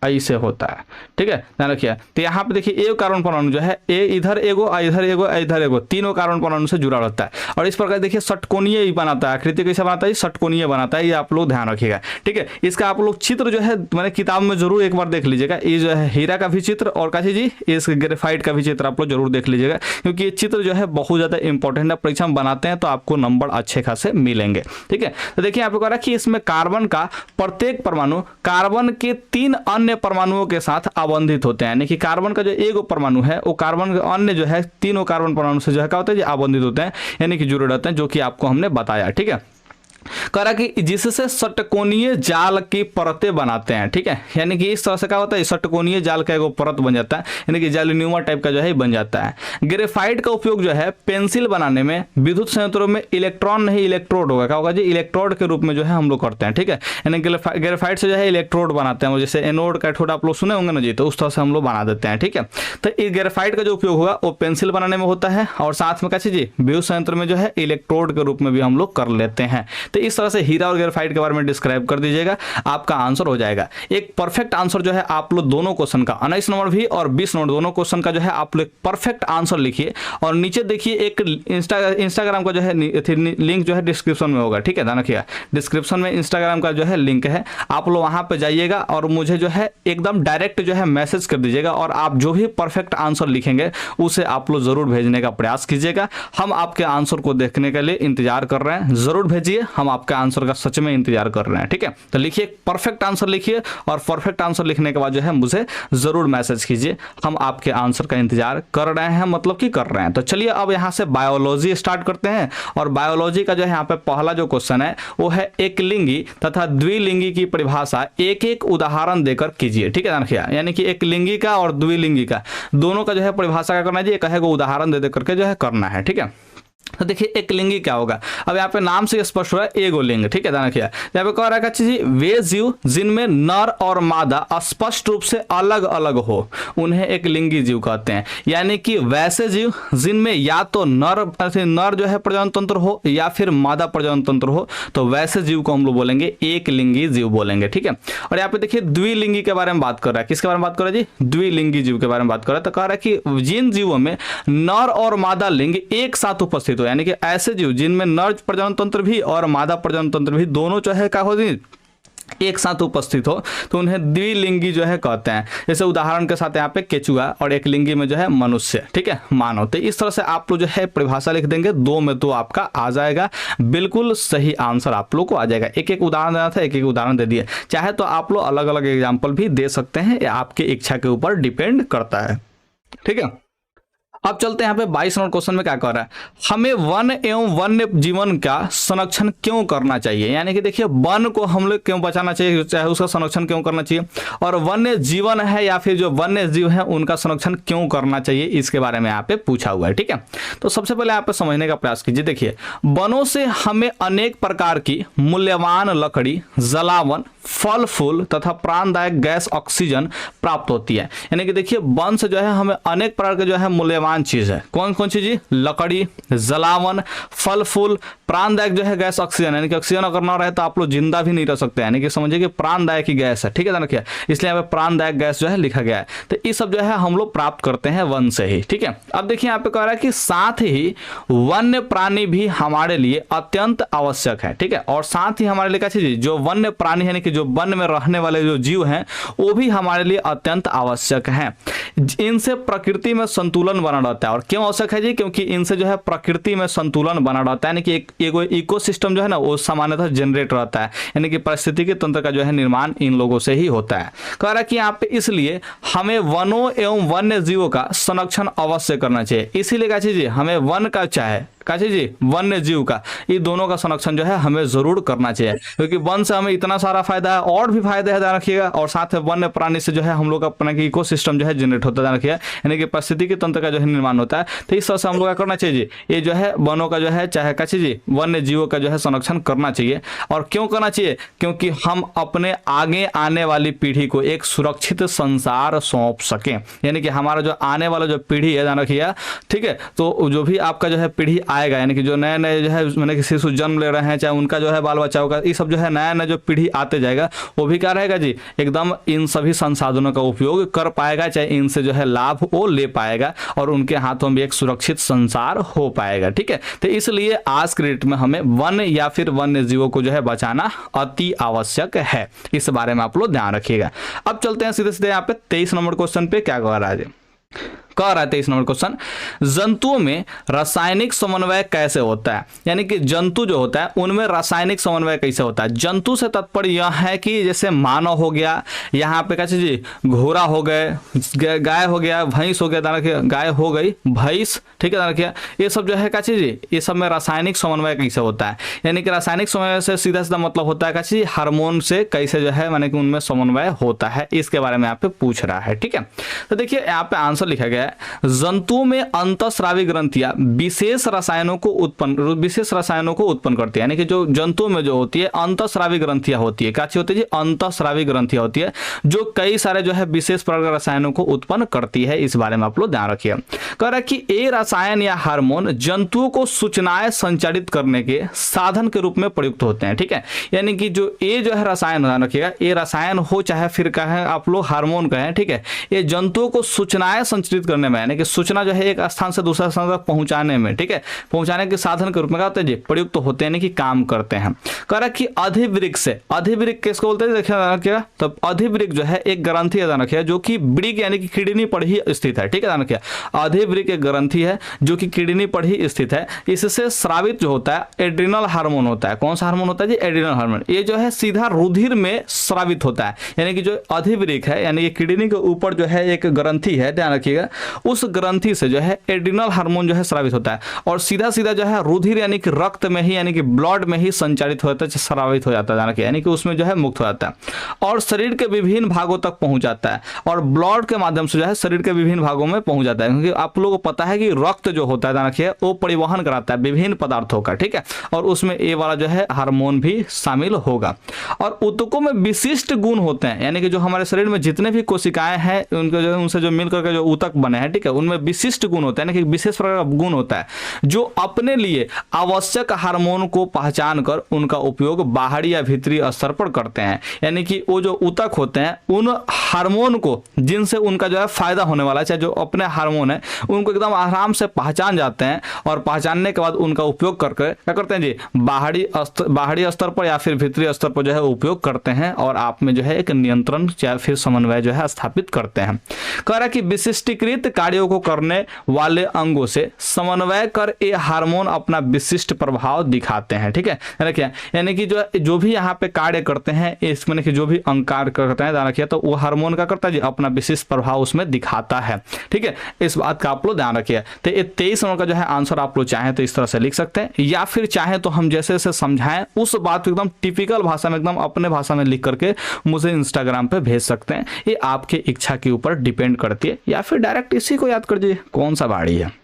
ऐसे होता है, ठीक है, ध्यान रखिए। तो यहाँ पे देखिए एक कार्बन परमाणु जो है इधर एगो, इधर एगो, इधर एगो, 3 कार्बन परमाणु से जुड़ा रहता है। और इस प्रकार देखिए षटकोणीय ही बनाता है, आकृति कैसे बनाता है? षटकोणीय बनाता है, ये आप लोग ध्यान रखिएगा, ठीक है। इसका आप लोग चित्र जो है मैंने किताब में जरूर एक बार देख लीजिएगा। ये जो है हीरा का भी चित्र और काशी जी इस ग्रेफाइट का भी चित्र आप लोग जरूर देख लीजिएगा, क्योंकि ये चित्र जो है बहुत ज्यादा इंपॉर्टेंट है। परीक्षा में बनाते हैं तो आपको नंबर अच्छे खासे मिलेंगे, ठीक है। तो देखिए यहाँ पे कह रहा है कि इसमें कार्बन का प्रत्येक परमाणु कार्बन के 3 अन्य परमाणुओं के साथ आबंधित होते हैं, यानी कि कार्बन का जो एक परमाणु है वो कार्बन के अन्य जो है 3 कार्बन परमाणु से जो है क्या होता है? आबंधित होते हैं, यानी कि जुड़े रहते हैं, जो कि आपको हमने बताया, ठीक है। कह रहा कि जिससे षटकोणीय जाल की परतें बनाते हैं, ठीक है, यानी कि इस तरह से क्या होता है? षटकोणीय जाल का एक परत बन जाता है, यानी कि जालिन्यूमा टाइप का जो है बन जाता है। ग्रेफाइट का उपयोग जो है पेंसिल बनाने में विद्युत संयंत्रों में इलेक्ट्रॉन नहीं इलेक्ट्रोड होगा, क्या होगा जी? इलेक्ट्रोड के रूप में जो है हम लोग करते हैं, ठीक है, यानी ग्रेफाइट से जो है इलेक्ट्रोड बनाते हैं, जैसे एनोड कैथोड आप लोग सुने होंगे ना जी, तो उस तरह से हम लोग बना देते हैं, ठीक है। तो इस ग्रेफाइट का जो उपयोग होगा वो पेंसिल बनाने में होता है, और साथ में कैसे जी विद्युत संयंत्र में जो है इलेक्ट्रोड के रूप में भी हम लोग कर लेते हैं। तो इस तरह से हीरा और ग्रेफाइट के बारे में डिस्क्राइब कर दीजिएगा, आपका आंसर हो जाएगा। एक परफेक्ट आंसर जो है आप लोग दोनों क्वेश्चन का 19 नंबर भी और 20 नंबर दोनों क्वेश्चन का जो है आप लोग परफेक्ट आंसर लिखिए। और नीचे देखिए एक इंस्टाग्राम का जो है लिंक जो है डिस्क्रिप्शन में होगा, ठीक है, ध्यान रखिएगा। डिस्क्रिप्शन में इंस्टाग्राम का जो है लिंक है, आप लोग वहां पे जाइएगा और मुझे जो है एकदम डायरेक्ट जो है मैसेज कर दीजिएगा और आप जो भी परफेक्ट आंसर लिखेंगे उसे आप लोग जरूर भेजने का प्रयास कीजिएगा। हम आपके आंसर को देखने के लिए इंतजार कर रहे हैं, जरूर भेजिए, हम आपके आंसर का सच में इंतजार कर रहे हैं, ठीक है। तो लिखिए, परफेक्ट आंसर लिखिए और परफेक्ट आंसर लिखने के बाद जो है मुझे जरूर मैसेज कीजिए, हम आपके आंसर का इंतजार कर रहे हैं, मतलब कि कर रहे हैं। तो चलिए अब यहाँ से बायोलॉजी स्टार्ट करते हैं। और बायोलॉजी का जो है यहाँ पे पहला जो क्वेश्चन है वो है एकलिंगी तथा द्विलिंगी की परिभाषा एक एक उदाहरण देकर कीजिए, ठीक है, ध्यान रखिए। यानी कि एक लिंगी का और द्विलिंगी का दोनों का जो है परिभाषा क्या करना है जी, एक है उदाहरण दे करके जो है करना है, ठीक है। तो देखिए एक लिंगी क्या होगा, अब यहाँ पे नाम से स्पष्ट हो रहा है एगो लिंग, ठीक है, ध्यान रखिए। यहाँ पे कह रहा है कि वे जीव जिनमें नर और मादा स्पष्ट रूप से अलग अलग हो उन्हें एक लिंगी जीव कहते हैं। यानी कि वैसे जीव जिनमें या तो नर जो है प्रजनन तंत्र हो या फिर मादा प्रजनन तंत्र हो, तो वैसे जीव को हम लोग बोलेंगे एक लिंगी जीव बोलेंगे, ठीक है। और यहाँ पे देखिए द्विलिंगी के बारे में बात कर रहा है, किसके बारे में बात कर रहा है जी, द्विलिंगी जीव के बारे में बात कर रहा है। तो कह रहा है कि जिन जीवों में नर और मादा लिंग एक साथ उपस्थित हो, यानी कि ऐसे जीव जिनमें नर प्रजनन तंत्र भी और मादा प्रजनन तंत्र भी दोनों जो है क्या हो एक साथ उपस्थित हो, तो उन्हें द्विलिंगी जो है कहते हैं। जैसे उदाहरण के साथ यहाँ पे केचुआ और एक लिंगी में जो है मनुष्य, ठीक है, मानव। तो इस तरह से आप लोग जो है परिभाषा लिख देंगे, 2 में तो आपका आ जाएगा, बिल्कुल सही आंसर आप लोग को आ जाएगा। एक एक उदाहरण देना था, एक एक उदाहरण दे दिए। चाहे तो आप लोग अलग अलग एग्जाम्पल भी दे सकते हैं, या आपकी इच्छा के ऊपर डिपेंड करता है, ठीक है। अब चलते हैं यहाँ पे 22 नंबर क्वेश्चन में क्या कह रहा है, हमें वन एवं वन्य जीवन का संरक्षण क्यों करना चाहिए। यानी कि देखिए वन को हम लोग क्यों बचाना चाहिए, चाहे उसका संरक्षण क्यों करना चाहिए, और वन्य जीवन है या फिर जो वन्य जीव है उनका संरक्षण क्यों करना चाहिए, इसके बारे में यहाँ पे पूछा हुआ है, ठीक है। तो सबसे पहले यहाँ पे समझने का प्रयास कीजिए। देखिए वनों से हमें अनेक प्रकार की मूल्यवान लकड़ी, जलावन, फल फूल तथा प्राणदायक गैस ऑक्सीजन प्राप्त होती है। यानी कि देखिए वन से जो है हमें अनेक प्रकार के जो है मूल्यवान चीज है, कौन कौन सी, लकड़ी, जलावन, फल फूल, प्राणदायक जो है गैस ऑक्सीजन, यानी कि ऑक्सीजन अगर ना रहे तो आप लोग जिंदा भी नहीं रह सकते, यानी कि समझिए कि प्राणदायक की गैस है, ठीक है, ध्यान रखिए, इसलिए यहाँ पे प्राणदायक गैस जो है लिखा गया है। तो ये सब जो है हम लोग प्राप्त करते हैं वन से ही, ठीक है। अब देखिए यहाँ पे कह रहा है कि साथ ही वन्य प्राणी भी हमारे लिए अत्यंत आवश्यक है, ठीक है। और साथ ही हमारे लिए क्या चीज, जो वन्य प्राणी यानी कि जो वन में रहने वाले जो जीव हैं वो भी हमारे लिए अत्यंत आवश्यक हैं। इनसे प्रकृति में संतुलन बना रहता है। और क्यों आवश्यक है जी, क्योंकि इनसे जो है प्रकृति में संतुलन बना रहता है, यानी कि एक इकोसिस्टम जो है ना वो सामान्यतः जनरेट रहता है, यानी कि पारिस्थितिकी तंत्र का जो है निर्माण इन लोगों से ही होता है। कह रहा है कि यहाँ पे इसलिए हमें वनों एवं वन्य जीवों का संरक्षण अवश्य करना चाहिए। इसीलिए क्या चीज, हमें वन का चाहे जी वन्य जीव का, ये दोनों का संरक्षण जो है हमें जरूर करना चाहिए, क्योंकि वन से हमें इतना सारा फायदा है, और भी फायदे है, ध्यान रखिएगा। और साथ में वन्य प्राणी से जो है हम लोग अपना इकोसिस्टम जो है जनरेट होता है, ध्यान रखिएगा, यानी कि पारिस्थितिकी तंत्र का जो है निर्माण होता है। तो इस तरह से हम लोग क्या करना चाहिए, ये जो है वनों का जो है चाहे क्या चीज वन्य जीवों का जो है संरक्षण करना चाहिए। और क्यों करना चाहिए, क्योंकि हम अपने आगे आने वाली पीढ़ी को एक सुरक्षित संसार सौंप सकें, यानी कि हमारा जो आने वाला जो पीढ़ी है, ध्यान रखिएगा, ठीक है। तो जो भी आपका जो है पीढ़ी आएगा, यानी कि जो नए नए जो है मैंने कि शिशु जन्म ले रहे हैं, चाहे उनका जो है बाल बच्चा होगा, ये सब जो है नया नया जो पीढ़ी आते जाएगा वो भी क्या रहेगा जी, एकदम इन सभी संसाधनों का उपयोग कर पाएगा, चाहे इनसे जो है लाभ वो ले पाएगा और उनके हाथों में एक सुरक्षित संसार हो पाएगा, ठीक है। तो इसलिए आज के डेट में हमें वन या फिर वन्य जीवों को जो है बचाना अति आवश्यक है, इस बारे में आप लोग ध्यान रखिएगा। अब चलते हैं सीधे सीधे यहाँ पे 23 नंबर क्वेश्चन पे। क्या कह रहा है, कह रहा है 23 नंबर क्वेश्चन, जंतुओं में रासायनिक समन्वय कैसे होता है। यानी कि जंतु जो होता है उनमें रासायनिक समन्वय कैसे होता है। जंतु से तात्पर्य यह है कि जैसे मानव हो गया, यहाँ पे क्या चीज, घोड़ा हो गए, गाय हो गया, भैंस हो गया, गाय हो गई, भैंस, ठीक है, देखिए ये सब जो है क्या चीज, ये सब में रासायनिक समन्वय कैसे होता है। यानी कि रासायनिक समन्वय से सीधा सीधा मतलब होता है क्या चीज, हार्मोन से कैसे जो है माने कि उनमें समन्वय होता है, इसके बारे में यहाँ पे पूछ रहा है, ठीक है। तो देखिए यहाँ पे आंसर लिखा गया है, है जंतुओं में अंतःस्रावी ग्रंथियां विशेष रसायनों को उत्पन्न करती है, यानी कि जो जंतुओं में जो होती है अंतःस्रावी ग्रंथियां होती है, क्या चीज होती है जी, अंतःस्रावी ग्रंथियां होती है जो कई सारे जो है विशेष प्रकार के रसायनों को उत्पन्न करती है। इस बारे में आप लोग ध्यान रखिए। कह रहा है कि ये रसायन या हार्मोन जंतुओं को सूचनाएं संचारित करने के साधन के रूप में प्रयुक्त होते हैं। ठीक है, यानी कि जो ये जो है रसायन, ध्यान रखिएगा, ये रसायन हो चाहे फिर कहें आप लोग हार्मोन कहें, ठीक है, ये जंतुओं को सूचनाएं संचारित करने में, यानी कि सूचना जो है एक स्थान से दूसरे स्थान तक पहुंचाने में, ठीक है, पहुंचाने के साधन के रूप में क्या होते हैं जी, प्रयुक्त होते हैं, यानी कि काम करते हैं। कह रहा कि अधिवृक्क से, अधिवृक्क किसको बोलते हैं देखिए, तो अधिवृक्क जो है एक ग्रंथि है, ध्यान रखिएगा, जो कि वृक्क यानी कि किडनी पर ही स्थित है। ठीक है, ध्यान रखिएगा, अधिवृक्क एक ग्रंथि है जो कि किडनी पर ही स्थित है। इससे स्रावित जो होता है एड्रिनल हार्मोन होता है। कौन सा हार्मोन होता है जी, एड्रिनल हार्मोन। ये जो है सीधा रुधिर में स्रावित होता है, यानी कि जो अधिवृक्क है यानी कि किडनी के ऊपर जो है एक ग्रंथि है, ध्यान रखिएगा, उस ग्रंथि से जो है एड्रिनल हार्मोन जो है स्रावित होता है और सीधा सीधा जो है रुधिर यानी कि रक्त में ही, यानी कि ब्लड में ही संचारित होता है, स्रावित हो जाता है, ध्यान रखिए, यानी कि उसमें जो है मुक्त हो जाता है और शरीर के विभिन्न भागों तक पहुंच जाता है और ब्लड के माध्यम से जो है शरीर के विभिन्न भागों में पहुंच जाता है। क्योंकि आप लोगों को पता है कि रक्त जो होता है, ध्यान रखिए, वो परिवहन कराता है विभिन्न पदार्थों का। ठीक है, और उसमें ये वाला जो है हार्मोन भी शामिल होगा। और ऊतकों में विशिष्ट गुण होते हैं, यानी कि जो हमारे शरीर में जितने भी कोशिकाएं हैं उनके जो उनसे जो मिलकर के जो ऊतक बने हैं, ठीक है, उनमें विशिष्ट गुण होता है, यानी कि विशेष प्रकार का गुण होता है जो अपने लिए आवश्यक हार्मोन को पहचान कर उनका उपयोग बाहरी या भीतरी स्तर पर करते हैं। यानी कि वो जो ऊतक होते हैं उन हार्मोन को जिनसे उनका जो है फायदा होने वाला है, चाहे जो अपने हार्मोन है, उनको एकदम आराम से पहचान जाते हैं और पहचानने के बाद उनका उपयोग करके क्या करते हैं जी, बाहरी स्तर पर या फिर भीतरी स्तर पर जो है उपयोग करते हैं और आप में जो है एक नियंत्रण या फिर समन्वय जो है स्थापित करते हैं। कह रहा कि विशिष्टीकृत कार्यों को करने वाले अंगों से समन्वय कर ये हार्मोन अपना विशिष्ट प्रभाव दिखाते हैं। ठीक है, यानी कि जो भी यहाँ पे कार्य करते हैं, इसमें जो भी अंग कार्य करते हैं, ध्यान रखिए, तो वो हार्मोन का करता है जी, अपना विशिष्ट प्रभाव उसमें दिखाता है। ठीक है, इस बात का आप लोग ध्यान रखिए। तो ये 23 नंबर का जो है आंसर आप लोग चाहें तो इस तरह से लिख सकते हैं या फिर चाहें तो हम जैसे जैसे समझाएं उस बात को एकदम टिपिकल भाषा में, एकदम अपने भाषा में लिख करके मुझे इंस्टाग्राम पे भेज सकते हैं। ये आपके इच्छा के ऊपर डिपेंड करती है, या फिर डायरेक्ट इसी को याद कर दीजिए कौन सा बाड़ी है।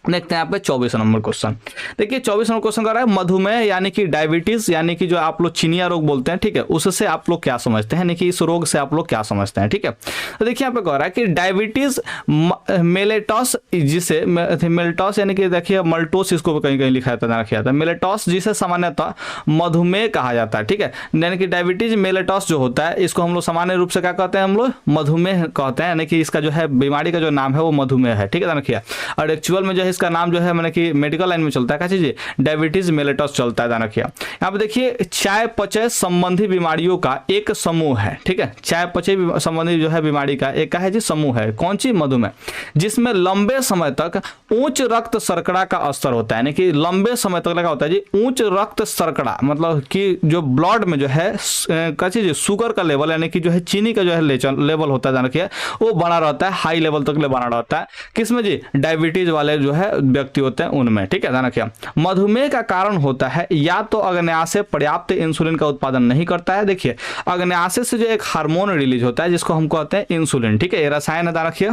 देखते हैं यहाँ पे 24 नंबर क्वेश्चन। देखिए 24 नंबर क्वेश्चन कर रहा है मधुमेह यानी कि डायबिटीज, यानी कि जो आप लोग चीनिया रोग बोलते हैं, ठीक है, उससे आप लोग क्या समझते हैं, यानी कि इस रोग से आप लोग क्या समझते हैं। ठीक है, तो देखिए यहाँ पे कह रहा है कि डायबिटीज मेलेटस, जिसे मेलेटस यानी कि देखिए मल्टोस इसको कहीं कहीं लिखा जाता है, रखा जाता है मेलेटस, जिसे सामान्यतः मधुमेह कहा जाता है। ठीक है, यानी कि डायबिटीज मेलेटस जो होता है इसको हम लोग सामान्य रूप से क्या कहते हैं, हम लोग मधुमेह कहते हैं, यानी कि इसका जो है बीमारी का जो नाम है वो मधुमेह है। ठीक है, रखिए, और एक्चुअल में जो है इसका नाम जो है मैंने कि मेडिकल लाइन में चलता है, क्या चीज, डायबिटीज मेलेटस चलता है, ध्यान रखिए। यहाँ पे देखिए चयापचय संबंधी बीमारियों का एक समूह है। ठीक है, चयापचय संबंधी जो है बीमारी का एक है जी समूह है, कौन सी, मधुमेह, जिसमें लंबे समय तक उच्च रक्त शर्करा का स्तर होता है, यानी कि लंबे समय तक लगा होता है जी उच्च रक्त शर्करा, मतलब कि जो ब्लड में जो है क्या चीज, शुगर का लेवल, यानी कि जो है चीनी का जो है लेवल होता है, ध्यान रखिए, वो बना रहता है, हाई लेवल तक बना रहता है, किसमें जी, डायबिटीज वाले जो है व्यक्ति होते हैं उनमें। ठीक है, ध्यान रखिए, मधुमेह का कारण होता है या तो अग्न्याशय पर्याप्त इंसुलिन का उत्पादन नहीं करता है। देखिए अग्न्याशय से जो एक हार्मोन रिलीज होता है जिसको हम कहते हैं इंसुलिन। ठीक है, ये रसायन है, ध्यान रखिए,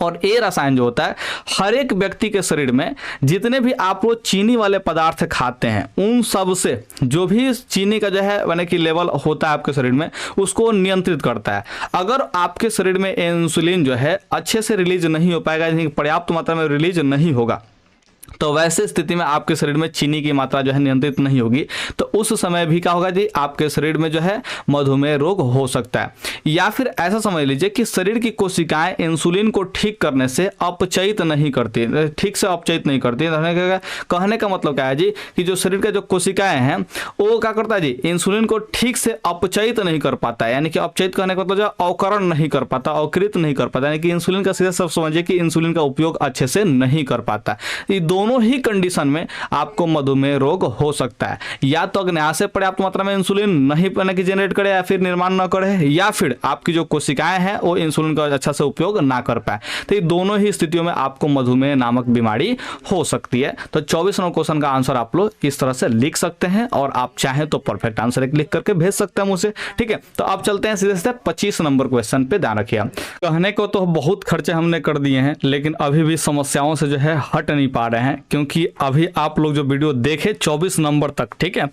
और ये रसायन जो होता है हर एक व्यक्ति के शरीर में जितने भी आप लोग चीनी वाले पदार्थ खाते हैं उन सब से जो भी चीनी का जो है यानी कि लेवल होता है आपके शरीर में उसको नियंत्रित करता है। अगर आपके शरीर में इंसुलिन जो है अच्छे से रिलीज नहीं हो पाएगा, यानी कि पर्याप्त मात्रा में रिलीज नहीं होगा, तो वैसे स्थिति में आपके शरीर में चीनी की मात्रा जो है नियंत्रित नहीं होगी, तो उस समय भी क्या होगा जी, आपके शरीर में जो है मधुमेह रोग हो सकता है। या फिर ऐसा समझ लीजिए कि शरीर की कोशिकाएं इंसुलिन को ठीक करने से अपचयित नहीं करती, ठीक से अपचयित नहीं करती। कहने का मतलब क्या है जी, कि जो शरीर का जो कोशिकाएं हैं वो क्या करता है जी, इंसुलिन को ठीक से अपचयित नहीं कर पाता है, यानी कि अपचयित करने का मतलब जो अवकरण नहीं कर पाता, अवकृत नहीं कर पाता, यानी कि इंसुलिन का सीधा सब समझिए कि इंसुलिन का उपयोग अच्छे से नहीं कर पाता। ये दोनों दोनों ही कंडीशन में आपको मधुमेह रोग हो सकता है। या तो अग्न्याशय से पर्याप्त मात्रा में इंसुलिन नहीं बने की जनरेट करे या फिर निर्माण न करे, या फिर आपकी जो कोशिकाएं हैं वो इंसुलिन का अच्छा से उपयोग ना कर पाए। तो ये दोनों ही स्थितियों में आपको मधुमेह नामक बीमारी हो सकती है। तो 24 नंबर क्वेश्चन का आंसर आप लोग इस तरह से लिख सकते हैं और आप चाहें तो परफेक्ट आंसर एक लिख करके भेज सकते हैं मुझसे, ठीक है। तो आप चलते हैं सीधे सीधे 25 नंबर क्वेश्चन पे। ध्यान रखिए, कहने को तो बहुत खर्चे हमने कर दिए हैं लेकिन अभी भी समस्याओं से जो है हट नहीं पा रहे हैं, क्योंकि अभी आप लोग जो वीडियो देखे 24 नंबर तक, ठीक है,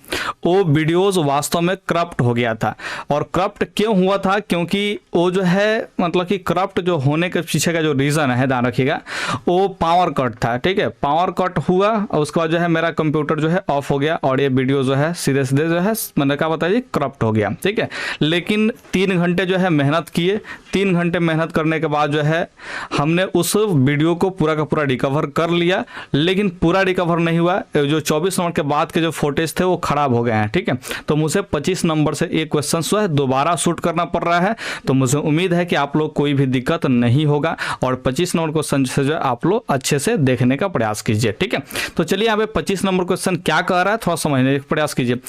वो वीडियोस वास्तव में करप्ट हो गया था। और करप्ट क्यों हुआ था? क्योंकि वो जो है मतलब कि करप्ट जो होने के पीछे का जो रीजन है, ध्यान रखिएगा, वो पावर कट था, ठीक है। पावर कट हुआ और उसके बाद जो है मेरा कंप्यूटर जो है ऑफ हो गया और ये वीडियो जो है सीधे सीधे जो है मैंने क्या बताइए करप्ट हो गया, ठीक है। लेकिन 3 घंटे जो है मेहनत किए, 3 घंटे मेहनत करने के बाद जो है हमने उस वीडियो को पूरा का पूरा रिकवर कर लिया, लेकिन पूरा रिकवर नहीं हुआ। जो 24 नंबर के बाद के जो फोटेज थे वो खराब हो गए हैं, ठीक है। तो मुझे 25 नंबर से एक क्वेश्चन जो है दोबारा शूट करना पड़ रहा है। तो मुझे उम्मीद है कि आप लोग कोई भी दिक्कत नहीं होगा और 25 नंबर क्वेश्चन से जो है आप लोग अच्छे से देखने का प्रयास कीजिए, ठीक है। तो चलिए यहाँ पे 25 नंबर क्वेश्चन क्या कह रहा है थोड़ा समझने का प्रयास कीजिए।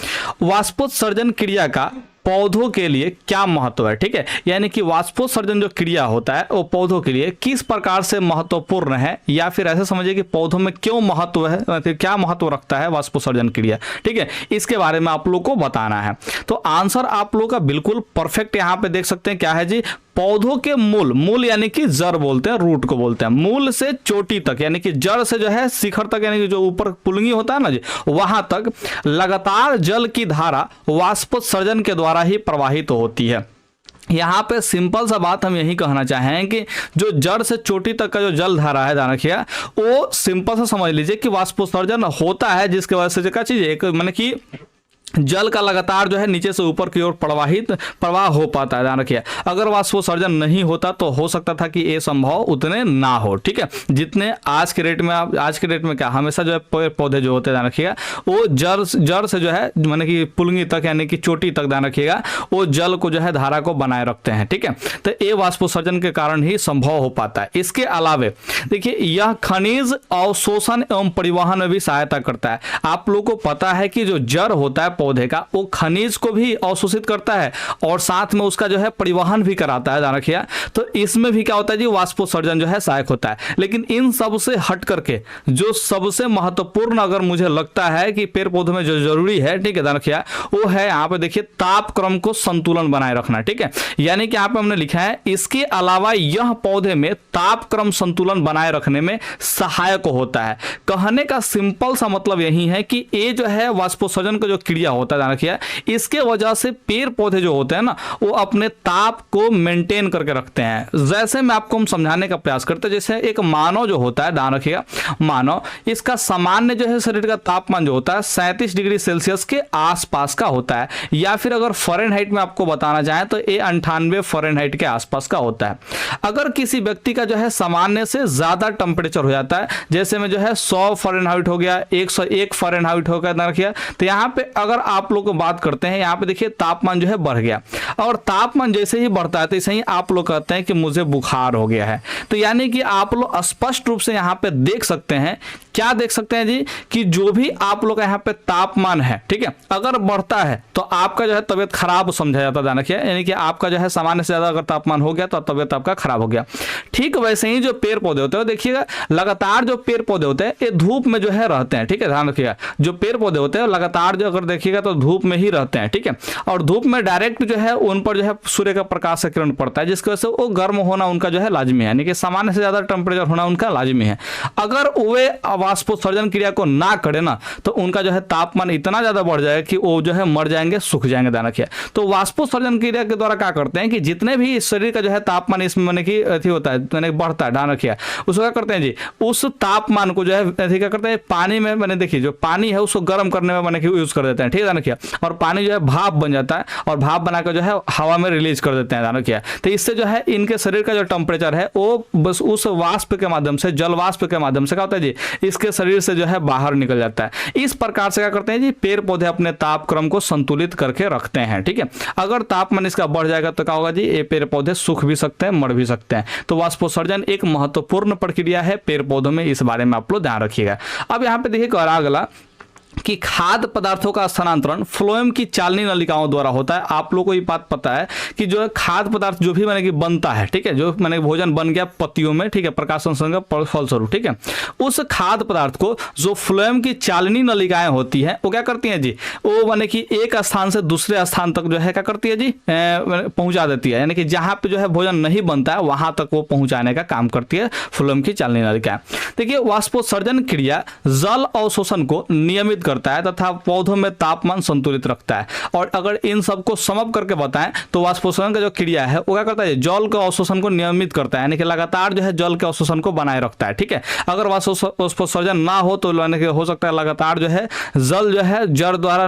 वाष्पोत्सर्जन क्रिया का पौधों के लिए क्या महत्व है, ठीक है। यानी कि वाष्पोत्सर्जन जो क्रिया होता है वो पौधों के लिए किस प्रकार से महत्वपूर्ण है, या फिर ऐसे समझिए कि पौधों में क्यों महत्व है, फिर क्या महत्व रखता है वाष्पोत्सर्जन क्रिया, ठीक है। इसके बारे में आप लोग को बताना है। तो आंसर आप लोग का बिल्कुल परफेक्ट यहाँ पे देख सकते हैं क्या है जी। पौधों के मूल यानी कि जड़ बोलते हैं, रूट को बोलते हैं, मूल से चोटी तक यानी कि जड़ से जो है शिखर तक यानी कि जो ऊपर पुलंगी होता है ना जी, वहां तक लगातार जल की धारा वाष्पोत्सर्जन के द्वारा ही प्रवाहित होती है। यहाँ पे सिंपल सा बात हम यही कहना चाहें कि जो जड़ से चोटी तक का जो जल धारा है, ध्यान रखिएगा, वो सिंपल सा समझ लीजिए कि वाष्पोत्सर्जन होता है, जिसके वजह से क्या चीज एक माने कि जल का लगातार जो है नीचे से ऊपर की ओर प्रवाह हो पाता है। ध्यान रखिए, अगर वाष्पोत्सर्जन नहीं होता तो हो सकता था कि ये संभव उतने ना हो, ठीक है। जितने आज के डेट में क्या हमेशा जो है पौधे जो होते हैं, ध्यान रखिएगा, वो जड़ से जो है माने कि पुलंगी तक यानी कि चोटी तक, ध्यान रखिएगा, वो जल को जो है धारा को बनाए रखते हैं, ठीक है। तो ये वाष्पोत्सर्जन के कारण ही संभव हो पाता है। इसके अलावे देखिए, यह खनिज अवशोषण एवं परिवहन में भी सहायता करता है। आप लोगों को पता है कि जो जड़ होता है पौधे का, वो खनिज को भी अवशोषित करता है और साथ में उसका जो है परिवहन भी कराता है, ध्यान रखिए। तो इसमें भी क्या होता है जी, वाष्पोत्सर्जन जो है सहायक होता है। लेकिन इन सब से हट करके जो सबसे महत्वपूर्ण अगर मुझे लगता है कि पेड़ पौधों में जो जरूरी है, ठीक है, ध्यान रखिए, वो है यहाँ पे देखिए तापक्रम को संतुलन बनाए रखना, ठीक है। यानी कि यहाँ पे हमने लिखा है इसके अलावा यह पौधे में तापक्रम संतुलन बनाए रखने में सहायक होता है। कहने का सिंपल सा मतलब यही है कि ये जो है वाष्पोत्सर्जन का जो क्रिया होता है, ध्यान रखिए, इसके वजह से पेड़ पौधे जो होते हैं ना, वो अपने ताप को मेंटेन करके रखते हैं। जैसे मैं आपको समझाने का प्रयास करते हैं, जैसे एक मानव जो होता है, ध्यान रखिएगा, मानव, इसका सामान्य जो है शरीर का तापमान जो होता है 37 डिग्री सेल्सियस के आसपास का होता है, या फिर अगर फ़ारेनहाइट में आपको बताना चाहें तो ये 98 फ़ारेनहाइट के आसपास का होता है। अगर किसी व्यक्ति का जो है सामान्य से ज्यादा टेम्परेचर हो जाता है, जैसे में जो है 100 फ़ारेनहाइट हो गया, 101 फ़ारेनहाइट हो गया, ध्यान रखिए, तो यहाँ पे अगर आप लोग को बात करते हैं, यहाँ पे देखिए तापमान जो है बढ़ गया, और तापमान जैसे ही बढ़ता है तो ऐसे ही आप लोग कहते हैं कि मुझे बुखार हो गया है। तो यानी कि आप लोग स्पष्ट रूप से यहाँ पे देख सकते हैं, क्या देख सकते हैं जी, कि जो भी आप लोग का यहाँ पे तापमान है, ठीक है, अगर बढ़ता है तो आपका जो है तबियत खराब समझा जाता है, ध्यान रखिए, यानी कि आपका जो है सामान्य से ज्यादा अगर तापमान हो गया तो तबियत आपका खराब हो गया। ठीक वैसे ही जो पेड़ पौधे होते हैं, देखिएगा लगातार जो पेड़ पौधे होते हैं ये धूप में जो है रहते हैं, ठीक है, ध्यान रखिएगा, जो पेड़ पौधे होते हैं लगातार जो अगर देखिएगा तो धूप में ही रहते हैं, ठीक है, और धूप में डायरेक्ट जो है उन पर जो है सूर्य का प्रकाश से किरण पड़ता है, जिसकी वजह से वो गर्म होना उनका जो है लाजमी है, यानी कि सामान्य से ज्यादा टेम्परेचर होना उनका लाजमी है। अगर वे वाष्पोत्सर्जन क्रिया को ना करे ना तो उनका जो है तापमान इतना ज्यादा बढ़ जाएगा कि वो जो है मर जाएंगे, सूख जाएंगे, ध्यान रखिए। तो वाष्पोत्सर्जन क्रिया के द्वारा क्या करते हैं कि जितने भी शरीर का जो है तापमान इसमें माने कि अथी होता है, माने बढ़ता है, ध्यान रखिए, उसको क्या करते हैं जी, उस तापमान को जो है अथी क्या करते हैं, पानी में, मैंने देखिए जो पानी है उसको गर्म करने में माने कि यूज कर देते हैं, ठीक है, ध्यान रखिए। और पानी जो है भाप बन जाता है और भाप बनाकर जो है हवा में रिलीज कर देते हैं, ध्यान रखिए। तो इससे जो है इनके शरीर का जो टेम्परेचर है वो बस उस वाष्प के माध्यम से, जल वाष्प के माध्यम से क्या होता है जी, इसके शरीर से जो है बाहर निकल जाता है। इस प्रकार से क्या करते हैं जी, पेड़ पौधे अपने तापक्रम को संतुलित करके रखते हैं, ठीक है। अगर तापमान इसका बढ़ जाएगा तो क्या होगा जी, ये पेड़ पौधे सूख भी सकते हैं, मर भी सकते हैं। तो वाष्पोत्सर्जन एक महत्वपूर्ण प्रक्रिया है पेड़ पौधों में, इस बारे में आप लोग ध्यान रखिएगा। अब यहाँ पे देखिए अगला कि खाद्य पदार्थों का स्थानांतरण फ्लोएम की चालनी नलिकाओं द्वारा होता है। आप लोगों को ये बात पता है कि जो है खाद्य पदार्थ जो भी मैंने कि बनता है, ठीक है, जो मैंने भोजन बन गया पत्तियों में, ठीक है, प्रकाश संसर्ग का फलस्वरूप, ठीक है, उस खाद्य पदार्थ को जो फ्लोएम की चालनी नलिकाएं होती हैं वो क्या करती हैं जी, वो माने कि एक स्थान से दूसरे स्थान तक जो है क्या करती है जी, पहुंचा देती है। यानी कि जहां पे जो है भोजन नहीं बनता है वहां तक वो पहुंचाने का काम करती है फ्लोएम की चालनी नलिकाएं। देखिए वाष्पोत्सर्जन क्रिया जल अवशोषण को नियमित करता है तथा पौधों में तापमान संतुलित रखता है। और अगर इन सबको समअप करके बताएं तो वाष्पोत्सर्जन का जो क्रिया है वो क्या करता है, जल के अवशोषण को नियमित करता है, यानी कि लगातार जो है जल के अवशोषण को बनाए रखता है, ठीक है। अगर वाष्पोत्सर्जन ना हो तो हो सकता है लगातार जो है जल जो है जड़ द्वारा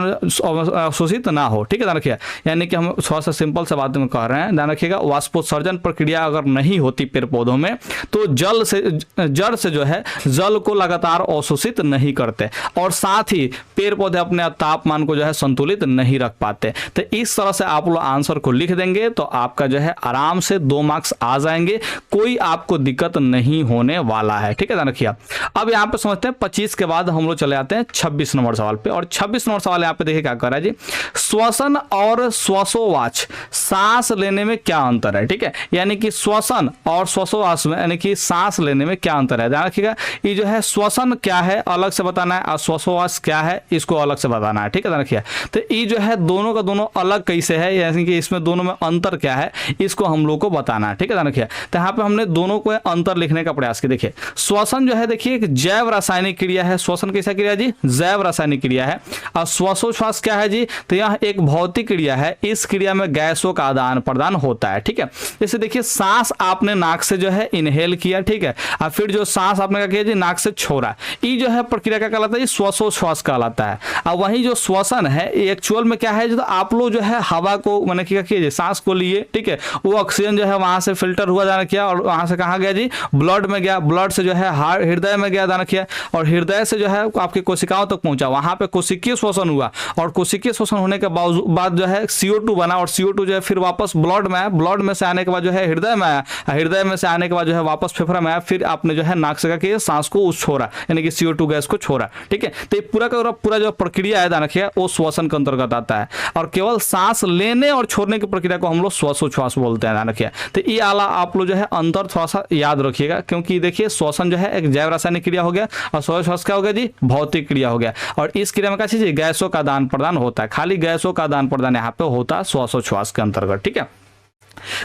अवशोषित ना हो, ठीक है, ध्यान रखिए। यानी कि हम थोड़ा सा सिंपल से बात में कह रहे हैं, ध्यान रखिएगा। वाष्पोत्सर्जन प्रक्रिया अगर नहीं होती पेड़ पौधों में तो जड़ से जो है जल को लगातार अवशोषित नहीं करते और साथ ही पेड़ पौधे अपने तापमान को जो है संतुलित नहीं रख पाते। तो इस तरह से आप लोग आंसर को लिख देंगे तो आपका जो है आराम से 2 मार्क्स आ जाएंगे, कोई आपको दिक्कत नहीं होने वाला है, ठीक है, ध्यान रखिए। अब यहाँ पे समझते हैं 25 के बाद हम लोग चले आते हैं 26 नंबर सवाल पे। और 26 नंबर सवाल यहाँ पे देखिए क्या कर रहा है जी, श्वसन और श्वासोच्छ्वास सांस लेने में क्या अंतर है, ठीक है। यानी कि श्वसन और श्वासोच्छ्वास में यानी कि सांस लेने में क्या अंतर है, ध्यान रखिएगा। ये जो है श्वसन क्या है अलग से बताना है और श्वासोच्छ्वास क्या है इसको अलग से बताना है, ठीक है, ध्यान रखिए। तो ये जो है दोनों का दोनों अलग कैसे है, यानी कि इसमें दोनों में अंतर क्या है इसको हम लोग को बताना है, ठीक है, ध्यान रखिए। तो यहाँ पे हमने दोनों को अंतर लिखने का प्रयास किया। देखिए श्वसन जो है देखिए एक जैव रासायनिक क्रिया है। श्वसन कैसा क्रिया जी, जैव रासायनिक क्रिया है। और श्वासोच्छ्वास क्या है जी, तो यह एक भौतिक क्रिया है। इस क्रिया में गैसों का आदान प्रदान होता है, ठीक है। जैसे देखिए सांस आपने नाक से जो है इनहेल किया, ठीक है, और फिर जो सांस आपने क्या किया जी नाक से छोड़ा, ये जो है प्रक्रिया क्या कहलाता है, श्वासोच्छ्वास कहलाता है। और वही जो श्वसन है एक्चुअल में क्या है, जो आप लोग जो है हवा को मैंने क्या किया, सांस को लिए, ठीक है, वो ऑक्सीजन जो है वहां से फिल्टर हुआ जाना किया और वहां से कहाँ गया जी, ब्लड में गया, ब्लड से जो है हार्ट हृदय में गया दाना किया और हृदय से जो है आपकी कोशिकाओं तक पहुंचा, वहां पे कोशिकीय श्वसन हुआ और कोशिकीय श्वसन होने के बाद जो है CO2 बना और CO2 जो है फिर वापस ब्लड में आया, ब्लड में से आने के बाद जो है हृदय में आया, हृदय में से आने के बाद जो है वापस फेफड़ा में आया, फिर आपने जो है नाक से क्या किया, सांस को छोड़ा यानी कि CO2 गैस को छोड़ा, ठीक है। तो पूरा का पूरा जो प्रक्रिया है ध्यान रखिए वो श्वसन के अंतर्गत आता है और केवल सांस लेने और छोड़ने की प्रक्रिया को हम लोग श्वासोच्छ्वास बोलते हैं, ध्यान रखिए। तो ये आला आप लोग जो है अंतर थोड़ा सा याद रखिएगा, क्योंकि देखिए श्वसन जो है एक जैव रासायनिक क्रिया हो गया और श्वासोच्छ्वास क्या हो गया जी, भौतिक क्रिया हो गया। और इस क्रिया में क्या चीज, गैसों का आदान प्रदान होता है, खाली गैसों का आदान प्रदान यहाँ पे होता है श्वासोच्छ्वास के अंतर्गत, ठीक है।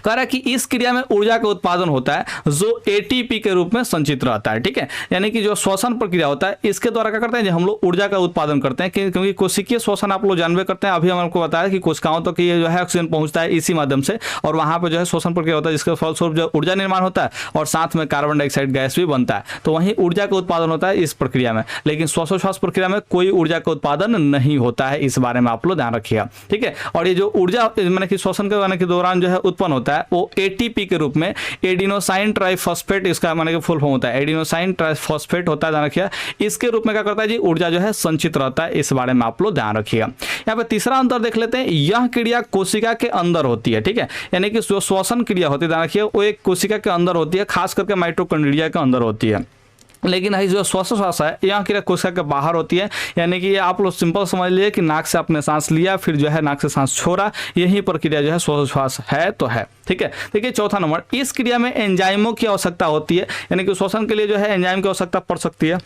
कह रहा है कि इस क्रिया में ऊर्जा का उत्पादन होता है जो ATP के रूप में संचित रहता है, ठीक है। यानी कि जो श्वसन प्रक्रिया होता है इसके द्वारा क्या करते हैं, हम लोग ऊर्जा का उत्पादन करते हैं, क्योंकि कोशिकीय श्वसन आप लोग जानवे करते हैं। अभी हम आपको बताया कि कोशिकाओं तक ये जो है ऑक्सीजन पहुंचता है इसी माध्यम से और वहां पर जो है श्वसन प्रक्रिया होता है जिसके फलस्वरूप जो ऊर्जा निर्माण होता है और साथ में कार्बन डाइऑक्साइड गैस भी बनता है, तो वहीं ऊर्जा का उत्पादन होता है इस प्रक्रिया में। लेकिन श्वासोच्छ्वास प्रक्रिया में कोई ऊर्जा का उत्पादन नहीं होता है, इस बारे में आप लोग ध्यान रखिएगा, ठीक है। और ये जो ऊर्जा मैंने कि श्वसन के दौरान जो है उत्पन्न होता है वो ATP के रूप में एडिनोसाइन ट्राइफॉस्फेट, इसका माने कि फुल फॉर्म होता है एडिनोसाइन ट्राइफॉस्फेट होता है, ध्यान रखिए। इसके रूप में क्या करता है जी, ऊर्जा जो है संचित रहता है, इस बारे में आप लोग ध्यान रखिएगा। यहाँ पे तीसरा अंतर देख लेते हैं, यह क्रिया कोशिका के अंदर होती है, ठीक है। यानी कि जो श्वसन क्रिया होती है ध्यान रखिए वो एक कोशिका के अंदर होती है, खास करके माइटोकॉन्ड्रिया के अंदर होती है। लेकिन जो श्वासोच्छ्वास है यहाँ की कोशिका के बाहर होती है, यानी कि ये आप लोग सिंपल समझ लीजिए कि नाक से आपने सांस लिया फिर जो है नाक से सांस छोड़ा, यही प्रक्रिया जो है श्वासोच्छ्वास है तो है, ठीक है। देखिए चौथा नंबर, इस क्रिया में एंजाइमों की आवश्यकता होती है, यानी कि श्वसन के लिए जो है एंजाइम की आवश्यकता पड़ सकती है,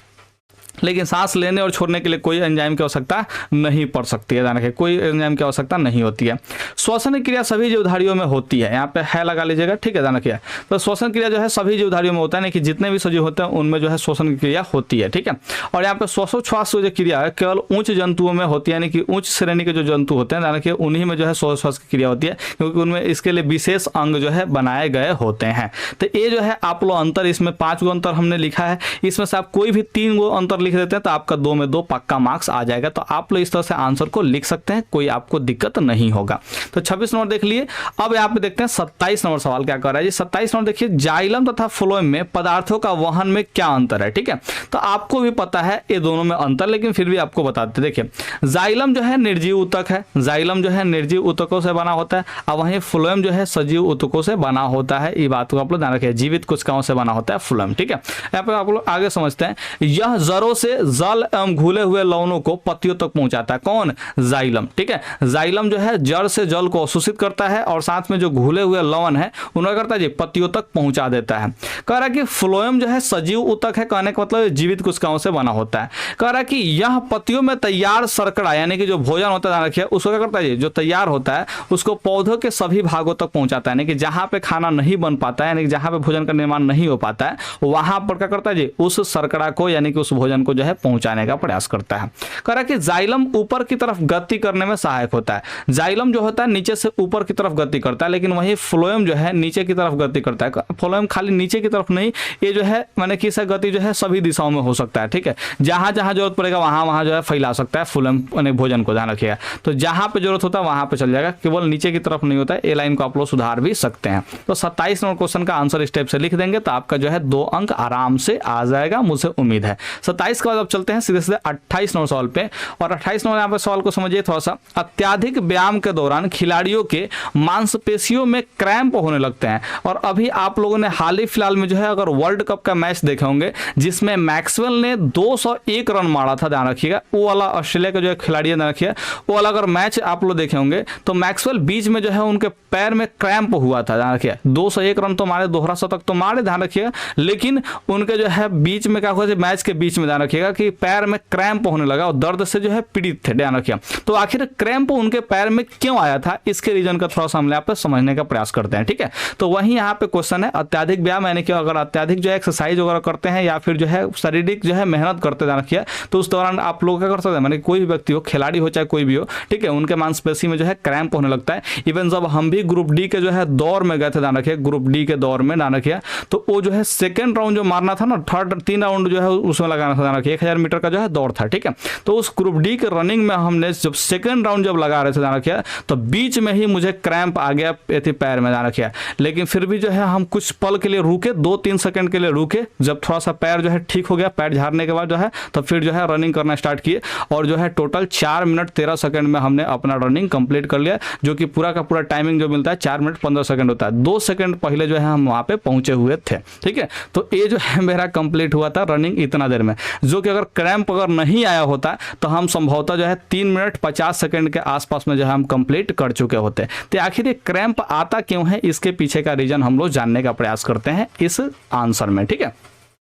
लेकिन सांस लेने और छोड़ने के लिए कोई एंजाइम की आवश्यकता नहीं पड़ सकती है, ध्यान रखिए कोई एंजाइम की आवश्यकता नहीं होती है। श्वसन क्रिया सभी जीवधारियों में होती है, यहाँ पे है लगा लीजिएगा, ठीक है, ध्यान रखिए। तो श्वसन क्रिया जो है सभी जीवधारियों में होता है, कि जितने भी सजीव होते हैं उनमें जो है श्वसन क्रिया होती है, ठीक है। और यहाँ पे श्वासोच्छ्वास जो क्रिया है केवल उच्च जंतुओं में होती है, यानी कि उच्च श्रेणी के जो जंतु होते हैं ध्यान रखिए उन्हीं में जो है श्वासोच्छ्वास की क्रिया होती है, क्योंकि उनमें इसके लिए विशेष अंग जो है बनाए गए होते हैं। तो ये जो है आप लोग अंतर, इसमें 5 गो अंतर हमने लिखा है, इसमें से आप कोई भी 3 गो अंतर लिख देते हैं तो आपका 2 में 2 पक्का मार्क्स आ जाएगा। तो आप लोग इस तरह से आंसर को लिख सकते हैं, कोई आपको दिक्कत नहीं होगा। तो 26 नंबर देख लिए। अब यहाँ पे देखते हैं 27 नंबर सवाल क्या कर रहा है जी। 27 नंबर देखिए, जाइलम तथा फ्लोएम में पदार्थों का वहन में क्या अंतर है। ठीक है, तो आपको भी पता है ये दोनों में अंतर, लेकिन फिर भी आपको बताते। देखिए जाइलम जो है निर्जीव ऊतक है, जाइलम जो है निर्जीव ऊतकों से बना होता है, और वहीं फ्लोएम जो है सजीव ऊतकों से बना होता है। ये बात को आप लोग ध्यान रखिए, जीवित कोशिकाओं से बना होता है फ्लोएम। ठीक है, यहाँ पे आप लोग आगे समझते हैं। यह जड़ों से जल एवं घुले हुए लवणों को पत्तियों तक पहुंचाता है। कौन? जाइलम। ठीक है, जाइलम जो है जड़ से जल को अवशोषित करता है और साथ में जो घुले हुए लवण है उन्हें करता है जी पत्तियों तक पहुंचा देता है। कह रहा है कि फ्लोएम जो है सजीव ऊतक है, कहने का मतलब जीवित कोशिकाओं से बना होता है। कह रहा है कि यह पत्तियों में तैयार शर्करा यानी कि जो भोजन होता है, रखिए उसको क्या करता है, जो तैयार होता है उसको पौधों के सभी भागों तक पहुंचाता है। यानी कि जहां पे खाना नहीं बन पाता है, यानी कि जहां पे भोजन का निर्माण नहीं हो पाता है, वहां पर क्या करता है जी उस शर्करा को यानी कि उस भोजन को जो है पहुंचाने का प्रयास करता है। कह रहा है कि जाइलम ऊपर की तरफ गति करने में सहायक होता है। जाइलम जो होता है नीचे से ऊपर की तरफ गति करता है, लेकिन वही फ्लोएम जो है नीचे की तरफ गति करता है। फ्लोएम खाली नीचे की तरफ नहीं, ये जो है माने कि इसका गति जो है सभी दिशाओं में हो सकता है। ठीक है, जहां जहां जरूरत पड़ेगा वहां वहां जो है फैला सकता है फ्लोएम यानी भोजन को, ध्यान रखिएगा। तो जहां पे जरूरत होता है वहां पे चल जाएगा, केवल नीचे की तरफ नहीं होता है। ए लाइन को आप लोग सुधार भी सकते हैं। तो 27 नंबर क्वेश्चन का आंसर स्टेप से लिख देंगे तो आपका जो है 2 अंक आराम से आ जाएगा, मुझे उम्मीद है। 27 के बाद अब चलते हैं सीधे सीधे 28 नंबर सवाल पे। और 28 नंबर यहाँ पे सवाल को समझिए थोड़ा सा। अत्याधिक व्यायाम के दौरान खिलाड़ियों के मांसपेशियों में क्रैम्प होने लगते हैं। और अभी आप लोगों ने हाल ही फिलहाल में जो है अगर वर्ल्ड कप का मैच देखे होंगे जिसमें मैक्सवेल ने 201 रन मारा था, ध्यान रखिएगा, वो वाला ऑस्ट्रेलिया का जो खिलाड़ी है, ध्यान रखिए वो वाला अगर मैच आप लोग देखे होंगे तो मैक्सवेल बीच में जो है उनके पैर में क्रैम्प हुआ था, ध्यान रखिए। 201 रन तो मारे, दोहरा शतक तो मारे, ध्यान रखिएगा, लेकिन उनके जो है बीच में क्या हुआ, मैच के बीच में ध्यान रखिएगा कि पैर में क्रैम्प होने लगा और दर्द से जो है पीड़ित थे, ध्यान रखिए। तो आखिर क्रैम्प उनके पैर में क्यों आया था, इसके रीजन का थोड़ा सा हम यहाँ पे समझने का प्रयास करते हैं। ठीक है, तो वही यहाँ पे क्वेश्चन है, अत्याधिक व्यायाम यानी कि अगर अत्याधिक जो है एक्सरसाइज वगैरह करते हैं या फिर जो है शारीरिक जो है मेहनत करते, ध्यान रखिए, तो उस दौरान आप लोग क्या कर सकते हैं, माने कोई भी व्यक्ति हो, खिलाड़ी हो चाहे कोई भी हो, ठीक है, उनके मांसपेशी में जो है क्रैम्प होने लगता है। इवन जब हम भी ग्रुप डी के जो है दौर में गए थे, ध्यान रखिए, ग्रुप डी के दौर में, ध्यान रखिए, तो वो जो है सेकंड राउंड जो मारना था ना, थर्ड 3 राउंड जो है उसमें लगाना था, ध्यान रखिए, 1000 मीटर का जो है दौड़ था। ठीक है, तो उस ग्रुप डी के रनिंग में हमने जब सेकंड राउंड जब लगा रहे थे, ध्यान रखिए, तो बीच में ही मुझे क्रैम्प आ गया पैर में, ध्यान रखिए, लेकिन फिर भी जो है हम कुछ पल के लिए रुके, 2-3 सेकंड के लिए रुके, जब थोड़ा सा पैर जो है ठीक हो गया, पैर झाड़ने के बाद जो है तो फिर जो है रनिंग करना स्टार्ट किए और जो है टोटल 4 मिनट 13 सेकंड में हमने अपना रनिंग कंप्लीट कर लिया, जो कि पूरा का पूरा टाइमिंग जो मिलता है 4 मिनट 15 सेकंड होता है। 2 सेकंड पहले जो है हम वहां पे पहुंचे हुए थे। ठीक है, तो ये जो है मेरा कंप्लीट हुआ था रनिंग इतना देर में, जो कि अगर क्रैम्प अगर नहीं आया होता तो हम संभवतः जो है 3 मिनट 50 सेकंड के आसपास में जो है हम कंप्लीट कर चुके होते। तो आखिर ये क्रैम्प आता क्यों है, इसके पीछे का रीजन हम लोग जानने का प्रयास करते हैं इस आंसर में। ठीक है,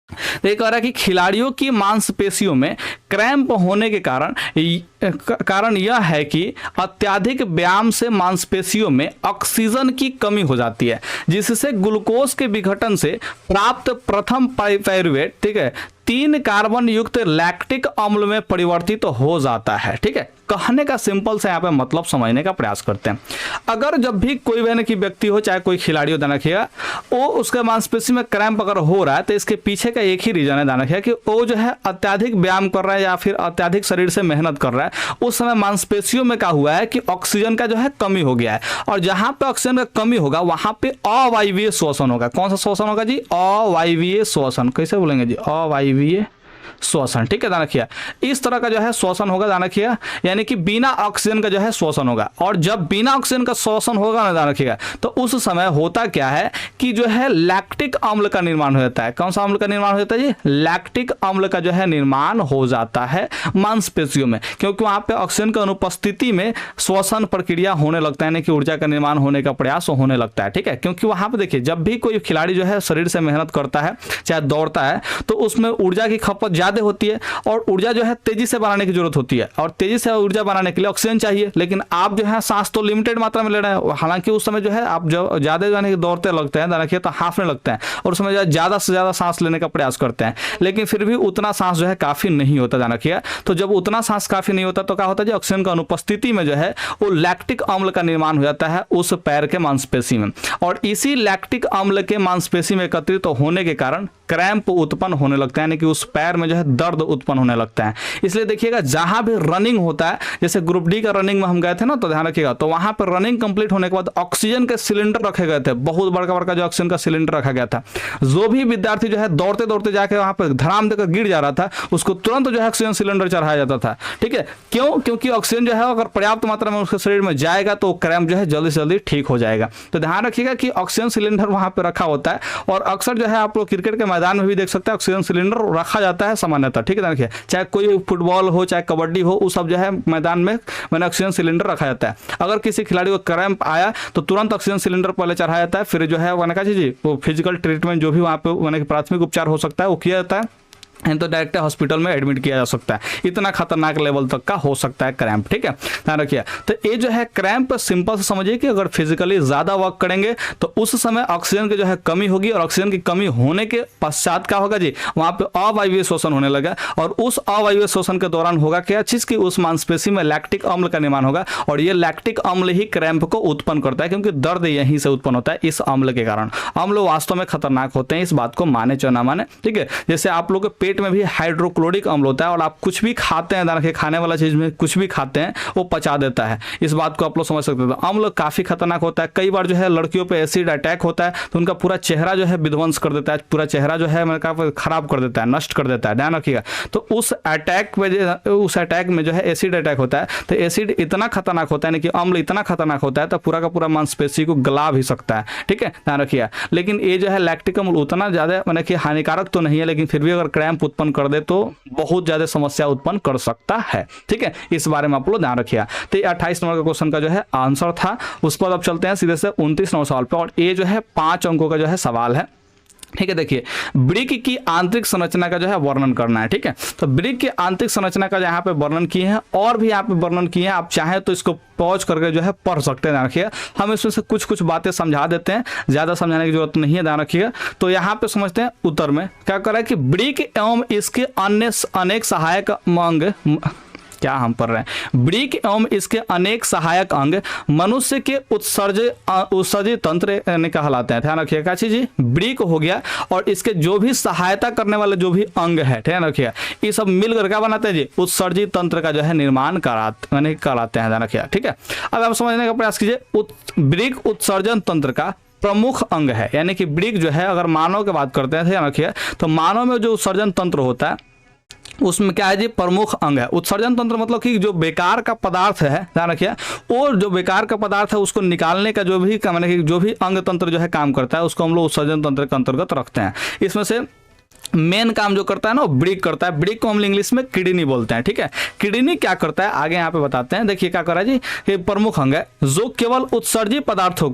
तो ये कह रहा है कि खिलाड़ियों की मांसपेशियों में क्रैम्प होने के कारण यह है कि अत्याधिक व्यायाम से मांसपेशियों में ऑक्सीजन की कमी हो जाती है, जिससे ग्लूकोज के विघटन से प्राप्त प्रथम पाइरुवेट, ठीक है, 3 कार्बन युक्त लैक्टिक अम्ल में परिवर्तित हो जाता है। ठीक है, कहने का सिंपल से यहाँ पे मतलब समझने का प्रयास करते हैं। अगर जब भी कोई बहन की व्यक्ति हो चाहे कोई खिलाड़ी हो, ध्यान रखिएगा, वो उसके मांसपेशी में क्रैम्प अगर हो रहा है तो इसके पीछे का एक ही रीजन है, ध्यान रखिएगा, कि वो जो है अत्याधिक व्यायाम कर रहा है या फिर अत्याधिक शरीर से मेहनत कर रहा है, उस समय मांसपेशियों में क्या हुआ है कि ऑक्सीजन का जो है कमी हो गया है, और जहां पे ऑक्सीजन का कमी होगा वहां पे अवायवीय श्वसन होगा। कौन सा श्वसन होगा जी? अवायवीय श्वसन। कैसे बोलेंगे जी? अवायवीय श्वसन। ठीक है, ध्यान रखिए, इस तरह का जो है श्वसन होगा, ध्यान रखिए, यानी कि बिना ऑक्सीजन का जो है श्वसन होगा। और जब बिना ऑक्सीजन का श्वसन होगा ना, ध्यान रखिएगा, तो उस समय होता क्या है कि जो है लैक्टिक अम्ल का निर्माण हो जाता है। कौन सा अम्ल का निर्माण हो जाता है जी? लैक्टिक अम्ल का जो है निर्माण हो जाता है मांसपेशियों में, क्योंकि वहां पे ऑक्सीजन की अनुपस्थिति में श्वसन प्रक्रिया होने लगता है, यानी कि ऊर्जा का निर्माण होने का प्रयास होने लगता है। ठीक है, क्योंकि वहां पे देखिए, जब भी कोई खिलाड़ी जो है शरीर से मेहनत करता है चाहे दौड़ता है, तो उसमें ऊर्जा की खपत ज्यादा होती है और ऊर्जा जो है तेजी से बनाने की जरूरत होती है, और तेजी से ऊर्जा बनाने के लिए ऑक्सीजन चाहिए। लेकिन आप जो है सांस तो लिमिटेड मात्रा में ले रहे हैं, हालांकि उस समय जो है आप जो ज्यादा जाने के दौड़ते लगते हैं, देखिए, तो हाफने लगते हैं और उस समय ज्यादा से ज्यादा सांस लेने का प्रयास करते हैं, लेकिन फिर भी उतना सांस जो है काफी नहीं होता, ध्यान रखिए। तो जब उतना सांस काफी नहीं होता तो क्या होता है, ऑक्सीजन का अनुपस्थिति में जो है वो लैक्टिक अम्ल का निर्माण हो जाता है उस पैर के मांसपेशी में, और इसी लैक्टिक अम्ल के मांसपेशी में एकत्रित होने के कारण क्रैम्प उत्पन्न होने लगता है, यानी कि उस पैर में जो है दर्द उत्पन्न होने लगता है। इसलिए देखिएगा जहां भी रनिंग होता है, जैसे ग्रुप डी का रनिंग में हम गए थे ना, तो ध्यान रखिएगा, तो वहां पर रनिंग कंप्लीट होने के बाद ऑक्सीजन के सिलेंडर रखे गए थे, बहुत बड़का बड़का जो ऑक्सीजन का सिलेंडर रखा गया था। जो भी विद्यार्थी जो है दौड़ते दौड़ते जाके वहां पर धड़ाम देकर गिर जा रहा था, उसको तुरंत जो है ऑक्सीजन सिलेंडर चढ़ाया जाता था। ठीक है, क्यों? क्योंकि ऑक्सीजन जो है अगर पर्याप्त मात्रा में उसके शरीर में जाएगा तो क्रैम्प जो है जल्दी से जल्दी ठीक हो जाएगा। तो ध्यान रखिएगा कि ऑक्सीजन सिलेंडर वहां पर रखा होता है, और अक्सर जो है आप लोग क्रिकेट के मैदान में भी देख सकते हैं ऑक्सीजन सिलेंडर रखा जाता है सामान्यतः। ठीक है, देखिए चाहे कोई फुटबॉल हो चाहे कबड्डी हो, वो सब जो है मैदान में मैंने ऑक्सीजन सिलेंडर रखा जाता है। अगर किसी खिलाड़ी को क्रैम्प आया तो तुरंत ऑक्सीजन सिलेंडर पहले चढ़ाया जाता है, फिर जो है मैंने कहा जी वो फिजिकल ट्रीटमेंट जो भी वहाँ पे मैंने प्राथमिक उपचार हो सकता है वो किया जाता है, तो डायरेक्ट हॉस्पिटल में एडमिट किया जा सकता है। इतना खतरनाक लेवल तक का हो सकता है क्रैम्प। ठीक है, ध्यान रखिए। तो ये जो है क्रैम्प सिंपल से समझिए कि अगर फिजिकली ज़्यादा वर्क करेंगे तो उस समय ऑक्सीजन की जो है कमी होगी, और ऑक्सीजन की कमी होने के पश्चात क्या होगा जी, वहाँ पे अवायवीय शोषण होने लगा, और उस अवायवीय शोषण के दौरान होगा क्या चीज़ की उस मांसपेशी में लैक्टिक अम्ल का निर्माण होगा, और ये लैक्टिक अम्ल ही क्रैम्प को उत्पन्न करता है, क्योंकि दर्द यहीं से उत्पन्न होता है इस अम्ल के कारण। अम्ल वास्तव में खतरनाक होते हैं, इस बात को माने चाहे ना माने। ठीक है, जैसे आप लोग के पेट में भी हाइड्रोक्लोरिक अम्ल होता है, और आप कुछ भी खाते हैं, देखिए खाने वाला चीज में कुछ भी खाते हैं वो पचा देता है, इस बात को आप लोग समझ सकते हैं। तो अम्ल काफी खतरनाक होता है। कई बार जो है लड़कियों पे एसिड अटैक होता है तो उनका पूरा चेहरा जो है विध्वंस कर देता है, पूरा चेहरा जो है मैंने कहा खराब कर देता है, नष्ट कर देता है। ध्यान रखिएगा। तो उस अटैक में जो है एसिड अटैक होता है, तो एसिड इतना खतरनाक होता है कि अम्ल इतना खतरनाक होता है तो पूरा का पूरा मांसपेशी को गला भी सकता है। ठीक है, ध्यान रखिएगा। लेकिन ये जो है लैक्टिक अम्ल उतना ज्यादा मैंने कि हानिकारक तो नहीं है, लेकिन फिर भी अगर क्रैम्प उत्पन्न कर दे तो बहुत ज्यादा समस्या उत्पन्न कर सकता है। ठीक है, इस बारे में आप लोग ध्यान रखिएगा। तो 28 नंबर का क्वेश्चन का जो है आंसर था। उस पर अब चलते हैं सीधे से 29 नंबर सवाल पे, और ये जो है 5 अंकों का जो है सवाल है। ठीक है, देखिए वृक्क की आंतरिक संरचना का जो है वर्णन करना है। ठीक है, तो वृक्क की आंतरिक संरचना का यहाँ पे वर्णन किए हैं, और भी यहाँ पे वर्णन किए हैं। आप चाहें तो इसको पॉज करके जो है पढ़ सकते हैं। ध्यान रखिएगा, हम इसमें से कुछ कुछ बातें समझा देते हैं, ज्यादा समझाने की जरूरत नहीं है। ध्यान रखिएगा। तो यहाँ पे समझते हैं उत्तर में क्या कर रहा है कि वृक्क एवं इसके अन्य अनेक सहायक अंग, क्या हम पढ़ रहे हैं, वृक्क एवं इसके अनेक सहायक अंग मनुष्य के उत्सर्जित तंत्र कहलाते हैं। ध्यान रखिएगा जी, वृक्क हो गया और इसके जो भी सहायता करने वाले जो भी अंग है, ध्यान रखिएगा, ये सब मिलकर क्या बनाते हैं जी, उत्सर्जित तंत्र का जो है निर्माण कराते हैं। ध्यान रखिएगा। ठीक है, अब आप समझने का प्रयास कीजिए। वृक्क उत्सर्जन तंत्र का प्रमुख अंग है, यानी कि वृक्क जो है, अगर मानव की बात करते हैं ध्यान रखिए, तो मानव में जो उत्सर्जन तंत्र होता है उसमें क्या है जी, प्रमुख अंग है। उत्सर्जन तंत्र मतलब कि जो बेकार का पदार्थ है, ध्यान रखिए, और जो बेकार का पदार्थ है उसको निकालने का जो भी जो भी अंग तंत्र जो है काम करता है, उसको हम लोग उत्सर्जन तंत्र के अंतर्गत रखते हैं। इसमें से मेन काम जो करता है ना वो वृक्क करता है। वृक्क को हम इंग्लिश में किडनी बोलते हैं। ठीक है, किडनी क्या करता है आगे यहाँ पे बताते हैं। देखिए क्या कर रहा है जी, ये प्रमुख अंग है जो केवल उत्सर्जित पदार्थों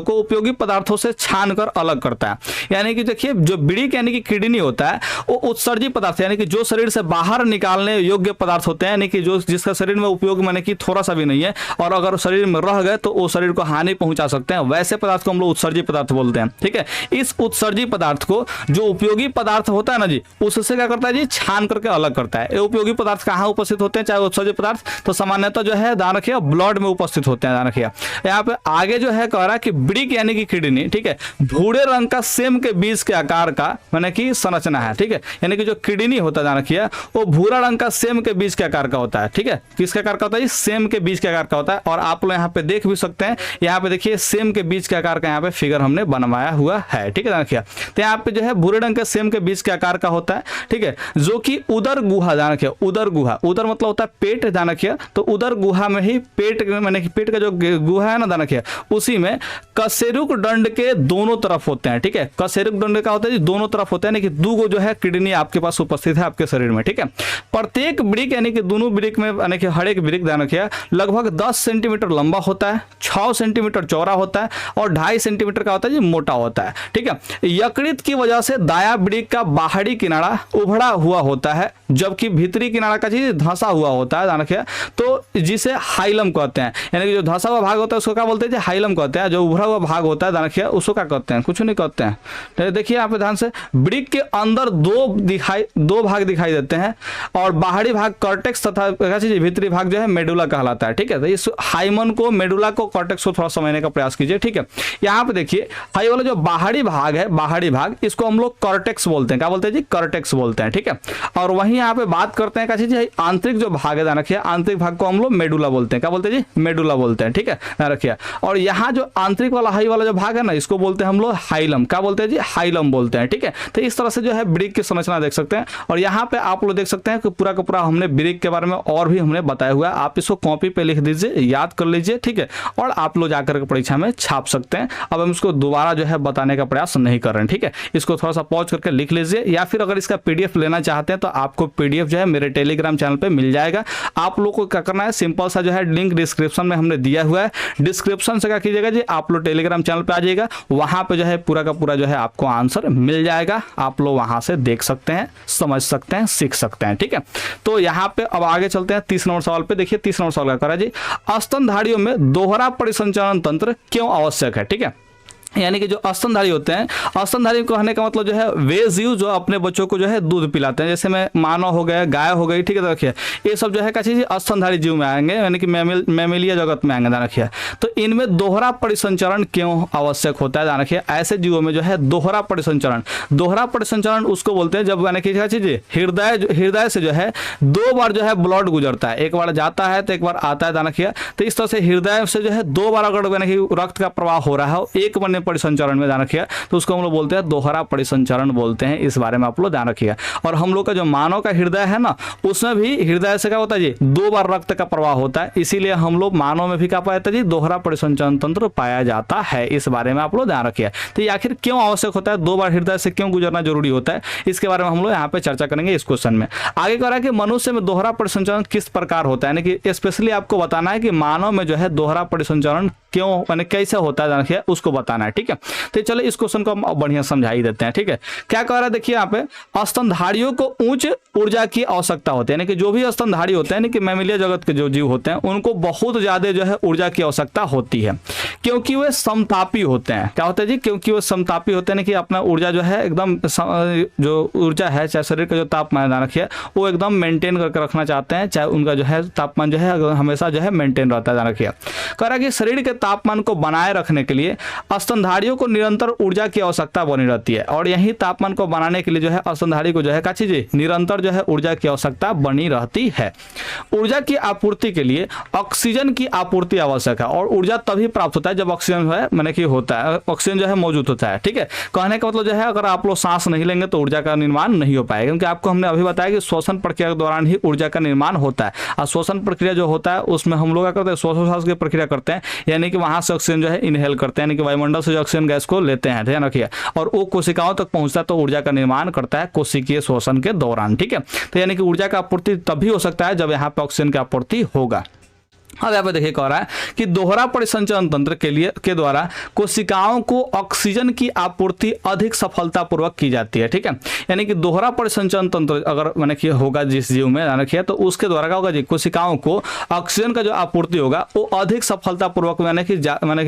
को उपयोगी पदार्थों से छानकर अलग करता है। यानी कि देखिए जो वृक्क यानी कि किडनी होता है वो उत्सर्जित पदार्थ, यानी कि जो शरीर से बाहर निकालने योग्य पदार्थ होते हैं, यानी कि जो जिसका शरीर में उपयोग माने कि थोड़ा सा भी नहीं है, और अगर शरीर में रह गए तो वो शरीर को हानि पहुंचा सकते हैं, वैसे पदार्थ को हम लोग उत्सर्जित पदार्थ बोलते हैं। ठीक है, इस उत्सर्जित पदार्थ को जो उपयोगी पदार्थ होता है ना जी, उससे क्या करता है जी, छान करके अलग करता है। ये उपयोगी पदार्थ कहाँ उपस्थित होते हैं, चाहे उत्सर्जित पदार्थ, तो सामान्यतः जो है ध्यान रखिए ब्लड में उपस्थित होते हैं। ध्यान रखिए यहाँ पे आगे जो है कह रहा है कि वृक्क यानी कि किडनी, ठीक है, भूरे रंग का सेम के बीज के आकार का माने कि संरचना है। ठीक है, यानी कि जो किडनी होता है ध्यान रखिए वो भूरा रंग का सेम के बीज के आकार का होता है। ठीक है, किसके आकार का होता है, सेम के बीज के आकार का होता है। और आप लोग यहाँ पे देख भी सकते हैं, यहाँ पे देखिए सेम के बीज के आकार का यहाँ पे फिगर हमने बनवाया हुआ है। ठीक है, ध्यान रखिए, तो यहाँ पे जो है भूरे रंग के सेम के बीज के आकार का होता है। ठीक है, जो कि उदर गुहा, ध्यान रखिए उदर गुहा, उदर मतलब होता है पेट, ध्यान रखिए, तो उदर गुहा में ही पेट माने कि पेट का जो गुहा है ना, ध्यान रखिए, उसी में कशेरुक दंड के दोनों तरफ होते हैं। ठीक है, कशेरुक दंड का होता है जी दोनों तरफ होते हैं, यानी कि दो जो है किडनी आपके पास उपस्थित है आपके शरीर में। ठीक है, प्रत्येक वृक्क यानी कि दोनों वृक्क में यानी कि हर एक वृक्क ध्यान रखिए लगभग 10 सेंटीमीटर लंबा होता है, 6 सेंटीमीटर चौड़ा होता है और 2.5 सेंटीमीटर का होता है जी मोटा होता है। ठीक है, यकृत की वजह से दाया वृक्क का बाहरी किनारा उभड़ा हुआ होता है, जबकि भीतरी किनारा का चीज धंसा हुआ होता है, ध्यान रखिए, तो जिसे हाइलम कहते हैं, यानी कि जो धंसा हुआ भाग होता है उसको क्या बोलते हैं, हाइलम कहते हैं, जो उभरा हुआ भाग होता है ध्यान रखिए, उसको क्या कहते हैं, कुछ नहीं कहते हैं। तो देखिए यहाँ पे ध्यान से, वृक्क के अंदर दो भाग दिखाई देते हैं और बाहरी भाग कॉर्टेक्स तथा भीतरी भाग जो है मेडुला कहलाता है। ठीक है, तो इस हाइमन को, मेडुला को, कॉर्टेक्स को थोड़ा समझने का प्रयास कीजिए। ठीक है, यहाँ पे देखिए हाई वाला जो बाहरी भाग है, बाहरी भाग, इसको हम लोग कॉर्टेक्स बोलते हैं। क्या बोलते हैं जी, कॉर्टेक्स बोलते हैं। ठीक है, और वहीं यहाँ पे बात करते हैं क्या चीज, आंतरिक जो भाग है ध्यान रखिए, आंतरिक भाग को हम लोग मेडुला बोलते हैं। क्या बोलते हैं जी, मेडुला बोलते हैं। ठीक है, ध्यान रखिए। और यहाँ जो आंतरिक वाला हाई वाला जो भाग है ना, इसको बोलते हैं हम लोग हाइलम। क्या बोलते हैं जी, हाइलम बोलते हैं। ठीक है, तो इस तरह से जो है वृक्क की संरचना देख सकते हैं। और यहाँ पे आप लोग देख सकते हैं कि पूरा का पूरा हमने वृक्क के बारे में और भी हमने बताया हुआ है। आप इसको कॉपी पे लिख दीजिए, याद कर लीजिए। ठीक है, और आप लोग जाकर के परीक्षा में छाप सकते हैं। अब हम इसको दोबारा जो है बताने का प्रयास नहीं कर रहे हैं। ठीक है, इसको थोड़ा सा पॉज करके लिख लीजिए, या फिर अगर इसका पीडीएफ लेना चाहते हैं तो आपको पीडीएफ जो है मेरे टेलीग्राम चैनल पे मिल जाएगा। आप लोग को क्या करना है, सिंपल सा जो है लिंक डिस्क्रिप्शन में हमने दिया हुआ है, डिस्क्रिप्शन से क्या कीजिएगा जी, आप लोग टेलीग्राम चैनल पे आ जाइएगा, वहां पे जो है पूरा का पूरा जो है आपको आंसर मिल जाएगा। आप लोग वहां से देख सकते हैं, समझ सकते हैं, सीख सकते हैं। ठीक है, तो यहाँ पे अब आगे चलते हैं 30 नंबर सवाल पे। देखिए 30 नंबर सवाल क्या करा जी, स्तनधारियों में दोहरा परिसंचरण तंत्र क्यों आवश्यक है। ठीक है, यानी कि जो स्तनधारी होते हैं, स्तनधारी कहने का मतलब जो है वे जीव जो अपने बच्चों को जो है दूध पिलाते हैं, जैसे में मानव हो गया, गाय हो गई। ठीक है, तो रखिए ये सब जो है क्या चीज स्तनधारी जीव में आएंगे, यानी कि मैमेलिया जगत में आएंगे। ध्यान रखिए, तो इनमें दोहरा परिसंचरण क्यों आवश्यक होता है। ध्यान रखिए, ऐसे जीवों में जो है दोहरा परिसंचरण उसको बोलते हैं जब यानी कि क्या चीज हृदय से जो है 2 बार जो है ब्लड गुजरता है, एक बार जाता है तो एक बार आता है। ध्यान रखिए, तो इस तरह से हृदय से जो है 2 बार अगर यानी कि रक्त का प्रवाह हो रहा है, एक बार परिसंचरण में ध्यान रखिए, तो उसको हम लोग बोलते हैं दोहरा परिसंचरण बोलते हैं। इस बारे में आप लोग ध्यान रखिए। और हम लोग का जो मानव का हृदय है ना, उसमें भी हृदय से क्या होता है जी, 2 बार रक्त का प्रवाह होता है, इसीलिए हम लोग मानव में भी क्या पाया जाता है जी, दोहरा परिसंचरण तंत्र पाया जाता है। इस बारे में आप लोग ध्यान रखिए। तो ये आखिर क्यों आवश्यक होता है, 2 बार हृदय से क्यों गुजरना जरूरी होता है, इसके बारे में हम लोग यहाँ पे चर्चा करेंगे इस क्वेश्चन में। आगे कह रहा है कि मनुष्य में दोहरा परिसंचरण किस प्रकार होता है, यानी कि स्पेशली आपको बताना है कि मानव में जो है दोहरा परिसंचरण क्यों यानी कैसे होता है, देखिए उसको बताना है। ठीक है, तो चलो इस क्वेश्चन को हम बढ़िया समझा ही देते हैं। ठीक है, क्या कह रहा है देखिए यहाँ पे, स्तनधारियों को उच्च ऊर्जा की आवश्यकता होती है, यानी कि जो भी स्तनधारी होते हैं, यानी कि मैमेलिया जगत के जो जीव होते हैं, उनको बहुत ज्यादा जो है ऊर्जा की आवश्यकता होती है, क्योंकि वे समतापी होते हैं। क्या होता है जी, क्योंकि वे समतापी होते हैं कि अपना ऊर्जा जो है एकदम जो ऊर्जा है, चाहे शरीर का जो तापमान रखिए वो एकदम मेंटेन करके रखना चाहते हैं, चाहे उनका जो है तापमान जो है हमेशा जो है मेंटेन रहता है। रखिए कह रहा है कि शरीर के तापमान को बनाए रखने के लिए स्तनधारियों को निरंतर ऊर्जा की आवश्यकता बनी रहती है, और यही तापमान को बनाने के लिए जो है स्तनधारी को जो है क्या चीज निरंतर जो है ऊर्जा की आवश्यकता बनी रहती है। ऊर्जा की आपूर्ति के लिए ऑक्सीजन की आपूर्ति आवश्यक है, और ऊर्जा तभी प्राप्त होता है जब ऑक्सीजन जो है मैंने कि होता है, ऑक्सीजन जो है मौजूद होता है। ठीक है, कहने का मतलब जो है अगर आप लोग सांस नहीं लेंगे तो ऊर्जा का निर्माण नहीं हो पाएगा, क्योंकि आपको हमने अभी बताया कि श्वसन प्रक्रिया के दौरान ही ऊर्जा का निर्माण होता है। और श्वसन प्रक्रिया जो होता है उसमें हम लोग क्या करते हैं, श्वासोच्छ्वास की प्रक्रिया करते हैं, यानी कि वहां से ऑक्सीजन जो है इनहेल करते हैं, यानी कि वायुमंडल से जो ऑक्सीजन गैस को लेते हैं। ध्यान रखिए, और वो कोशिकाओं तक पहुंचता है तो ऊर्जा का निर्माण करता है कोशिकीय श्वसन के दौरान। ठीक है, तो यानी कि ऊर्जा का आपूर्ति तभी हो सकता है जब यहाँ पे ऑक्सीजन की आपूर्ति होगा। अब यहाँ पे देखिए कह रहा है कि दोहरा परिसंचरण तंत्र के द्वारा कोशिकाओं को ऑक्सीजन की आपूर्ति अधिक सफलतापूर्वक की जाती है। ठीक है, यानी कि दोहरा परिसंचरण तंत्र अगर मैंने कि होगा जिस जीव में रखिए, तो उसके द्वारा क्या होगा जी, कोशिकाओं को ऑक्सीजन का जो आपूर्ति होगा वो अधिक सफलतापूर्वक मैंने कि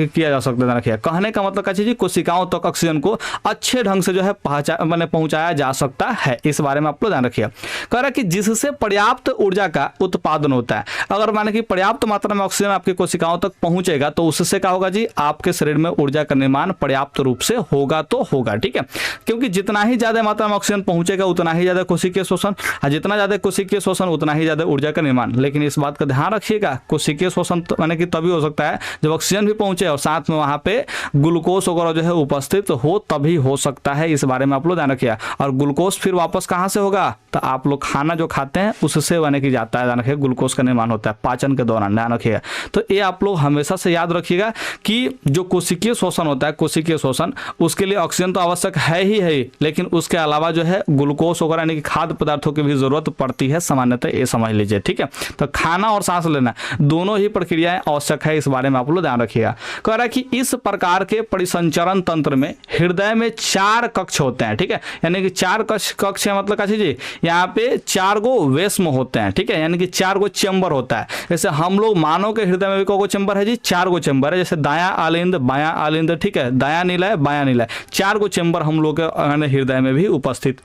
किया जा सकता है। रखिए, कहने का मतलब क्या चीज, कोशिकाओं तक ऑक्सीजन को अच्छे ढंग से जो है पहुंचाया जा सकता है। इस बारे में आप लोग ध्यान रखिए। कह रहा है कि जिससे पर्याप्त ऊर्जा का उत्पादन होता है, अगर माने कि पर्याप्त मात्रा में ऑक्सीजन आपकी कोशिकाओं तक पहुंचेगा तो उससे क्या होगा जी, आपके शरीर में ऊर्जा का निर्माण पर्याप्त रूप से होगा तो होगा। ठीक है, क्योंकि जितना ही ज्यादा मात्रा में ऑक्सीजन पहुंचेगा उतना ही ज्यादा कोशिकीय शोषण, और जितना ज्यादा कोशिकीय शोषण उतना ही ज्यादा ऊर्जा का निर्माण। लेकिन इस बात का ध्यान रखिएगा, कोशिकीय शोषण माने कि तभी हो सकता है जब ऑक्सीजन भी पहुंचे और साथ में वहां पे ग्लूकोज वगैरह जो है उपस्थित हो, तभी हो सकता है। इस बारे में आप लोग ध्यान रखिए। और ग्लूकोज फिर वापस कहां से होगा, तो आप लोग खाना जो खाते हैं उससे बने की जाता है। ध्यान रखिए, ग्लूकोज का निर्माण होता है पाचन के दौरान। ध्यान रखिए, तो ये आप लोग हमेशा से याद रखिएगा कि जो कोशिकीय शोषण होता है, कोशिकीय शोषण, उसके लिए ऑक्सीजन तो आवश्यक है ही है, लेकिन उसके अलावा जो है ग्लूकोज वगैरह यानी कि खाद्य पदार्थों की भी जरूरत पड़ती है सामान्यतः, ये समझ लीजिए। ठीक है, तो खाना और सांस लेना दोनों ही प्रक्रियाएं आवश्यक है। इस बारे में आप लोग ध्यान रखिएगा। कह रहा है कि इस प्रकार के परिसंचरण तंत्र में हृदय में 4 कक्ष होते हैं। ठीक है, यानी कि 4 कक्ष है, मतलब क्या चीज, यहाँ पे 4 गो वेस्म होते हैं। ठीक है, यानी कि 4 गो चेंबर होता है। जैसे हम लोग मानव के हृदय में भी को चेंबर है जी, 4 गो चेंबर है, जैसे दायां आलिंद, बायां आलिंद, ठीक है, दायां निलय, बायां निलय, 4 गो चेंबर हम लोग के हृदय में भी उपस्थित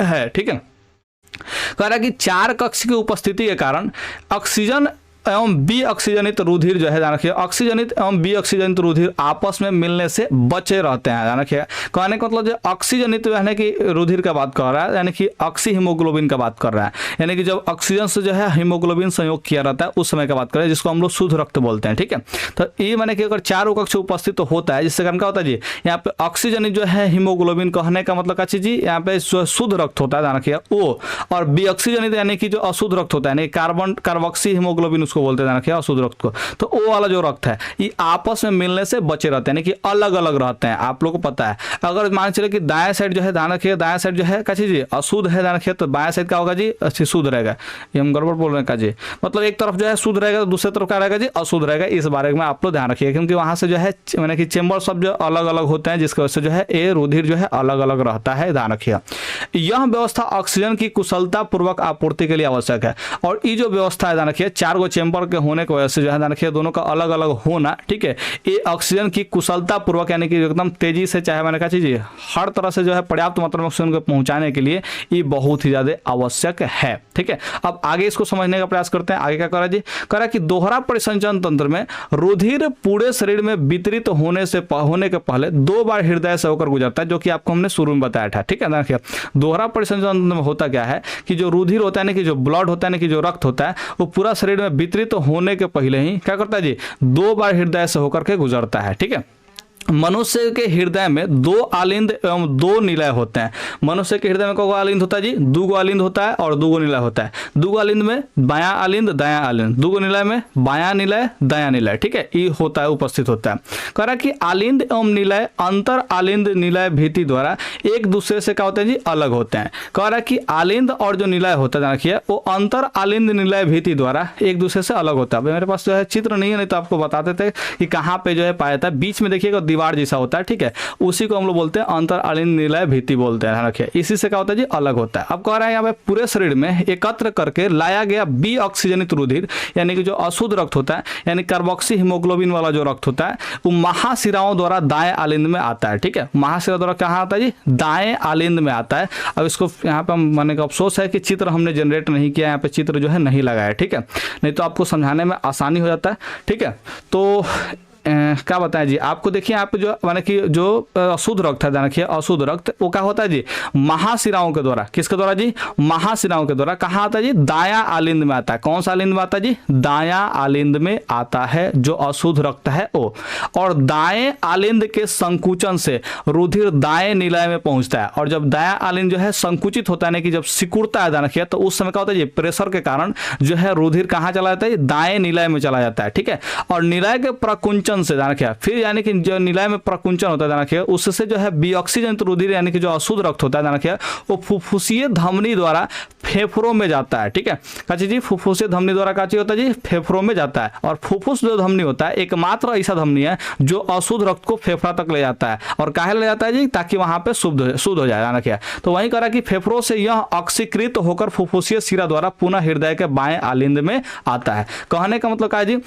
है, ठीक है। कह रहा है कि 4 कक्ष की उपस्थिति के कारण ऑक्सीजन एवं बी ऑक्सीजनित रुधिर जो है ध्यान रखिए, ऑक्सीजनित एवं बी ऑक्सीजनित रुधिर आपस में मिलने से बचे रहते हैं। ध्यान रखिए, कहने का मतलब जो ऑक्सीजनित यानी कि रुधिर का बात कर रहा है, यानी कि ऑक्सी हीमोग्लोबिन का बात कर रहा है, यानी कि जब ऑक्सीजन से जो है हीमोग्लोबिन संयोग किया रहता है उस समय का बात कर रहे हैं, जिसको हम लोग शुद्ध रक्त बोलते हैं, ठीक है। तो ये माने कि अगर 4 कक्ष उपस्थित तो होता है, जिससे कारण क्या होता है जी, यहाँ पे ऑक्सीजनित जो है हीमोग्लोबिन, कहने का मतलब क्या चीज जी, यहाँ पे शुद्ध रक्त होता है, ध्यान रखिए, ओ, और बी ऑक्सीजनित यानी कि जो अशुद्ध रक्त होता है, यानी कार्बन कार्बोक्सी हीमोग्लोबिन उसको बोलते हैं, रखिए अशुद्ध रक्त को। तो वो वाला जो रक्त है ये आपस में मिलने से बचे रहते हैं, यानी कि अलग अलग रहते हैं। आप लोग को पता है, अगर मान चले कि दाएं साइड जो है, ध्यान रखिए, दाएं साइड जो है क्या चीज अशुद्ध है, ध्यान रखिए, तो बाएं साइड क्या होगा जी, अच्छी शुद्ध रहेगा। ये हम गड़बड़ बोल रहे हैं का जी, मतलब एक तरफ जो है शुद्ध रहेगा तो दूसरी तरफ क्या रहेगा जी, अशुद्ध रहेगा। इस बारे में आप लोग ध्यान रखिए, क्योंकि वहां से जो है मैंने कि चेंबर सब जो अलग अलग होते हैं, जिसकी वजह से जो है ये रुधिर जो है अलग अलग रहता है, ध्यान रखिए। यह व्यवस्था ऑक्सीजन की कुशलता पूर्वक आपूर्ति के लिए आवश्यक है, और ये जो व्यवस्था है, ध्यान रखिए, 4 गो चेंबर के होने की वजह से जो है रखिए, दोनों का अलग अलग होना, ठीक है, ये ऑक्सीजन की कुशलता पूर्वक यानी कि एकदम तेजी से, चाहे मैंने कहा चीज हर तरह से जो है पर्याप्त मात्रा में ऑक्सीजन को पहुंचाने के लिए ये बहुत ही ज्यादा आवश्यक है, ठीक है। अब आगे इसको समझने का प्रयास करते हैं। आगे क्या करा जी, करा कि दोहरा परिसंचरण तंत्र में रुधिर पूरे शरीर में वितरित होने के पहले 2 बार हृदय से होकर गुजरता है, जो कि आपको हमने शुरू में बताया था, ठीक है। देखिए दोहरा परिसंचरण तंत्र में होता क्या है कि जो रुधिर होता है ना, कि जो ब्लड होता है ना, कि जो रक्त होता है, वो पूरा शरीर में वितरित होने के पहले ही क्या करता है जी, 2 बार हृदय से होकर के गुजरता है, ठीक है। मनुष्य के हृदय में 2 आलिंद एवं 2 निलय होते हैं। मनुष्य के हृदय में कौन आलिंद होता है जी, 2 गो आलिंद होता है और 2 गो निलय होता है। 2 गो आलिंद में बायां आलिंद, दायां आलिंद, 2 गो निलय में बायां निलय, दायां निलय, ठीक है, ये होता है, उपस्थित होता है। कह रहा कि आलिंद एवं निलय अंतर आलिंद निलय भीति द्वारा एक दूसरे से क्या होते हैं जी, अलग होते हैं। कह रहा कि आलिंद और जो निलय होता है, देखिए, वो अंतर आलिंद निलय भीति द्वारा एक दूसरे से अलग होता है। मेरे पास जो है चित्र नहीं है, नहीं तो आपको बताते थे कि कहाँ पे जो है पाया था, बीच में देखिएगा दीवार जैसा होता है, ठीक है, उसी को हम लोग बोलते हैं अंतर आलिंद निलय भीति बोलते हैं, रखिए, इसी से क्या होता है जी, अलग होता है। अब कह रहा है यहाँ पे पूरे शरीर में एकत्र करके लाया गया बी ऑक्सीजनित रुधिर, यानी कि जो अशुद्ध रक्त होता है, यानी कार्बोक्सी हीमोग्लोबिन वाला जो रक्त होता है, वो महाशिराओं द्वारा दाएं आलिंद में आता है, ठीक है। महाशिरा द्वारा कहाँ आता है जी, दाएं आलिंद में आता है। अब इसको यहाँ पे हम मानने का अफसोस है कि चित्र हमने जनरेट नहीं किया, यहाँ पे चित्र जो है नहीं लगाया, ठीक है, नहीं तो आपको समझाने में आसानी हो जाता है, ठीक है। तो क्या बताएं जी आपको, देखिए आप जो माने कि जो अशुद्ध रक्त है, देखिए अशुद्ध रक्त वो क्या होता है जी, महाशिराओं के द्वारा, किसके द्वारा जी, महाशिराओं के द्वारा कहाँ आता है जी, दायां आलिंद में आता है। कौन सा आलिंद में आता है जी, दायां आलिंद में आता है जो अशुद्ध रक्त है वो, और दाएं आलिंद के संकुचन से रुधिर दाएं निलय में पहुंचता है। और जब दायां आलिंद जो है संकुचित होता है, ना कि जब सिकुड़ता है, देखिए, तो उस समय क्या होता है जी, प्रेशर के कारण जो है रुधिर कहाँ चला जाता है, दाएं निलय में चला जाता है, ठीक है। और निलय के प्रकुंचन से ध्यान रखिए, फिर यानी कि जो निलय में प्रकुंचन होता है, ध्यान रखिए, उससे जो है बी ऑक्सीजनित रुधिर यानी कि जो अशुद्ध रक्त होता है, ध्यान रखिए, वो फुफ्फुसीय धमनी द्वारा फेफड़ों में जाता है, ठीक है। काची जी, फुफ्फुसीय धमनी द्वारा काची होता है जी, फेफड़ों में जाता है। और फुफ्फुस जो धमनी होता है एकमात्र ऐसा धमनी है जो अशुद्ध रक्त को फेफड़ा तक ले जाता है। और काहे ले जाता है जी, ताकि वहां पे शुद्ध हो जाए, ध्यान रखिए। तो वहीं करा कि फेफड़ों से यह ऑक्सीकृत होकर फुफ्फुसीय शिरा द्वारा पुनः हृदय के बाएं आलिंद में आता है। कहने का मतलब क्या है जी,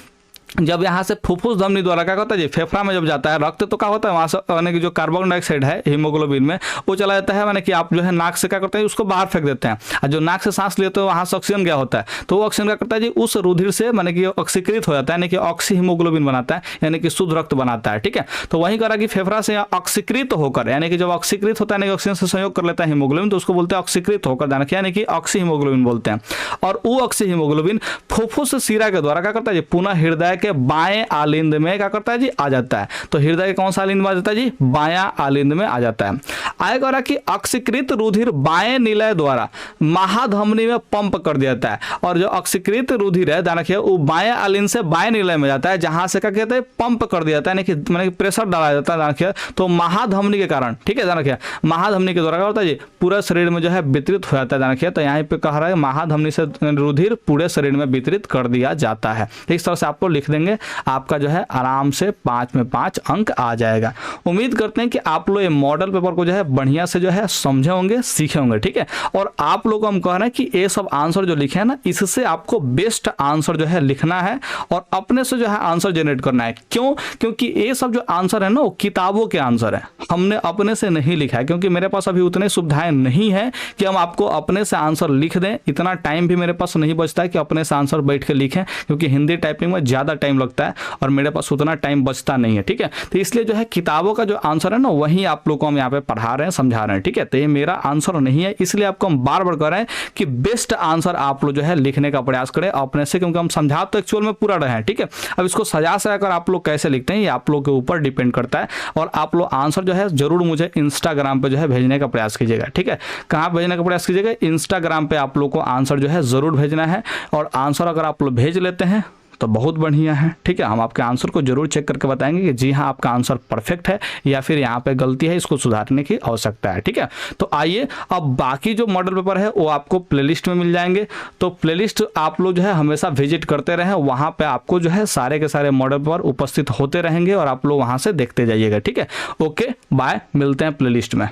जब यहाँ से फुफ्फुस धमनी द्वारा क्या होता है जी, फेफड़ा में जब जाता है रक्त, तो क्या होता है वहाँ से यानी कि जो कार्बन डाइऑक्साइड है हीमोग्लोबिन में वो चला जाता है, माने कि आप जो है नाक से क्या करते हैं, उसको बाहर फेंक देते हैं। और जो नाक से सांस लेते हो वहाँ से ऑक्सीजन गया होता है, तो वो ऑक्सीजन क्या करता है जी, उस रुधिर से माने कि ऑक्सीकृत हो जाता है, यानी कि ऑक्सी हीमोग्लोबिन बनाता है, यानी कि शुद्ध रक्त बनाता है, ठीक है। तो वहीं करा कि फेफड़ा से ऑक्सीकृत होकर, यानी कि जब ऑक्सीकृत होता है, ऑक्सीजन से संयोग कर लेता है हीमोग्लोबिन, तो उसको बोलते हैं ऑक्सीकृत होकर, यानी कि ऑक्सी हीमोग्लोबिन बोलते हैं। और वो ऑक्सी हीमोग्लोबिन फुफ्फुस शिरा के द्वारा क्या करता है जी, पुनः हृदय के बाएं आलिंद में क्या करता है जी, आ जाता है। तो हृदय के कौन सा आलिंद में आ जाता है जी, बायां आलिंद में आ जाता है। आएगा रहा कि ऑक्सीकृत रुधिर बाएं निलय द्वारा महाधमनी में पंप कर दिया जाता है। और जो ऑक्सीकृत रुधिर है, ध्यान रखिए, वो बाएं आलिंद से बाएं निलय में जाता है, जहां से क्या कहते हैं, पंप कर दिया जाता है, यानी कि प्रेशर डाला जाता है, ध्यान रखिए। तो महाधमनी के कारण, ठीक है, ध्यान रखिए, महाधमनी के द्वारा क्या होता है जी, पूरे शरीर में जो है वितरित हो जाता है, ध्यान रखिए। तो यहाँ पे कह रहा है महाधमनी से रुधिर पूरे शरीर में वितरित कर दिया जाता है। इस तरह से आपको लिख देंगे, आपका जो है आराम से 5 में 5 अंक आ जाएगा। उम्मीद करते हैं कि आप लोग ये मॉडल पेपर को जो है बढ़िया से जो है समझे होंगे, सीखे होंगे, ठीक है। और आप लोग को हम कह रहे हैं कि ये सब आंसर जो लिखे हैं ना, इससे आपको बेस्ट आंसर जो है लिखना है और अपने से जो है आंसर जनरेट करना है। क्यों? क्योंकि ये सब जो आंसर है ना वो किताबों के आंसर है, हमने अपने से नहीं लिखा है, क्योंकि मेरे पास अभी उतने सुविधाएं नहीं है कि हम आपको अपने से आंसर लिख दें। इतना टाइम भी मेरे पास नहीं बचता है कि अपने से आंसर बैठ के लिखें, क्योंकि हिंदी टाइपिंग में ज़्यादा टाइम लगता है और मेरे पास उतना टाइम बचता नहीं है, ठीक है। तो इसलिए जो है किताबों का जो आंसर है ना वही आप लोग को हम यहाँ पे पढ़ा रहे हैं, समझा रहे हैं, ठीक है। तो ये मेरा आंसर नहीं है, इसलिए आपको हम बार बार कह रहे हैं कि बेस्ट आंसर आप लोग जो है लिखने का प्रयास करें अपने से, क्योंकि हम समझा तो एक्चुअल में पूरा रहे हैं, ठीक है। अब इसको सजा कर आप लोग कैसे लिखते हैं ये आप लोग के ऊपर डिपेंड करता है। और आप लोग आंसर जो है जरूर मुझे इंस्टाग्राम पे जो है भेजने का प्रयास कीजिएगा, ठीक है। कहाँ भेजने का प्रयास कीजिएगा? इंस्टाग्राम पे आप लोग को आंसर जो है जरूर भेजना है। और आंसर अगर आप लोग भेज लेते हैं तो बहुत बढ़िया है, ठीक है। हम आपके आंसर को जरूर चेक करके बताएंगे कि जी हाँ आपका आंसर परफेक्ट है या फिर यहाँ पे गलती है, इसको सुधारने की आवश्यकता है, ठीक है। तो आइए अब बाकी जो मॉडल पेपर है वो आपको प्लेलिस्ट में मिल जाएंगे। तो प्लेलिस्ट आप लोग जो है हमेशा विजिट करते रहें, वहाँ पे आपको जो है सारे के सारे मॉडल पेपर उपस्थित होते रहेंगे और आप लोग वहाँ से देखते जाइएगा, ठीक है। ओके बाय, मिलते हैं प्लेलिस्ट में।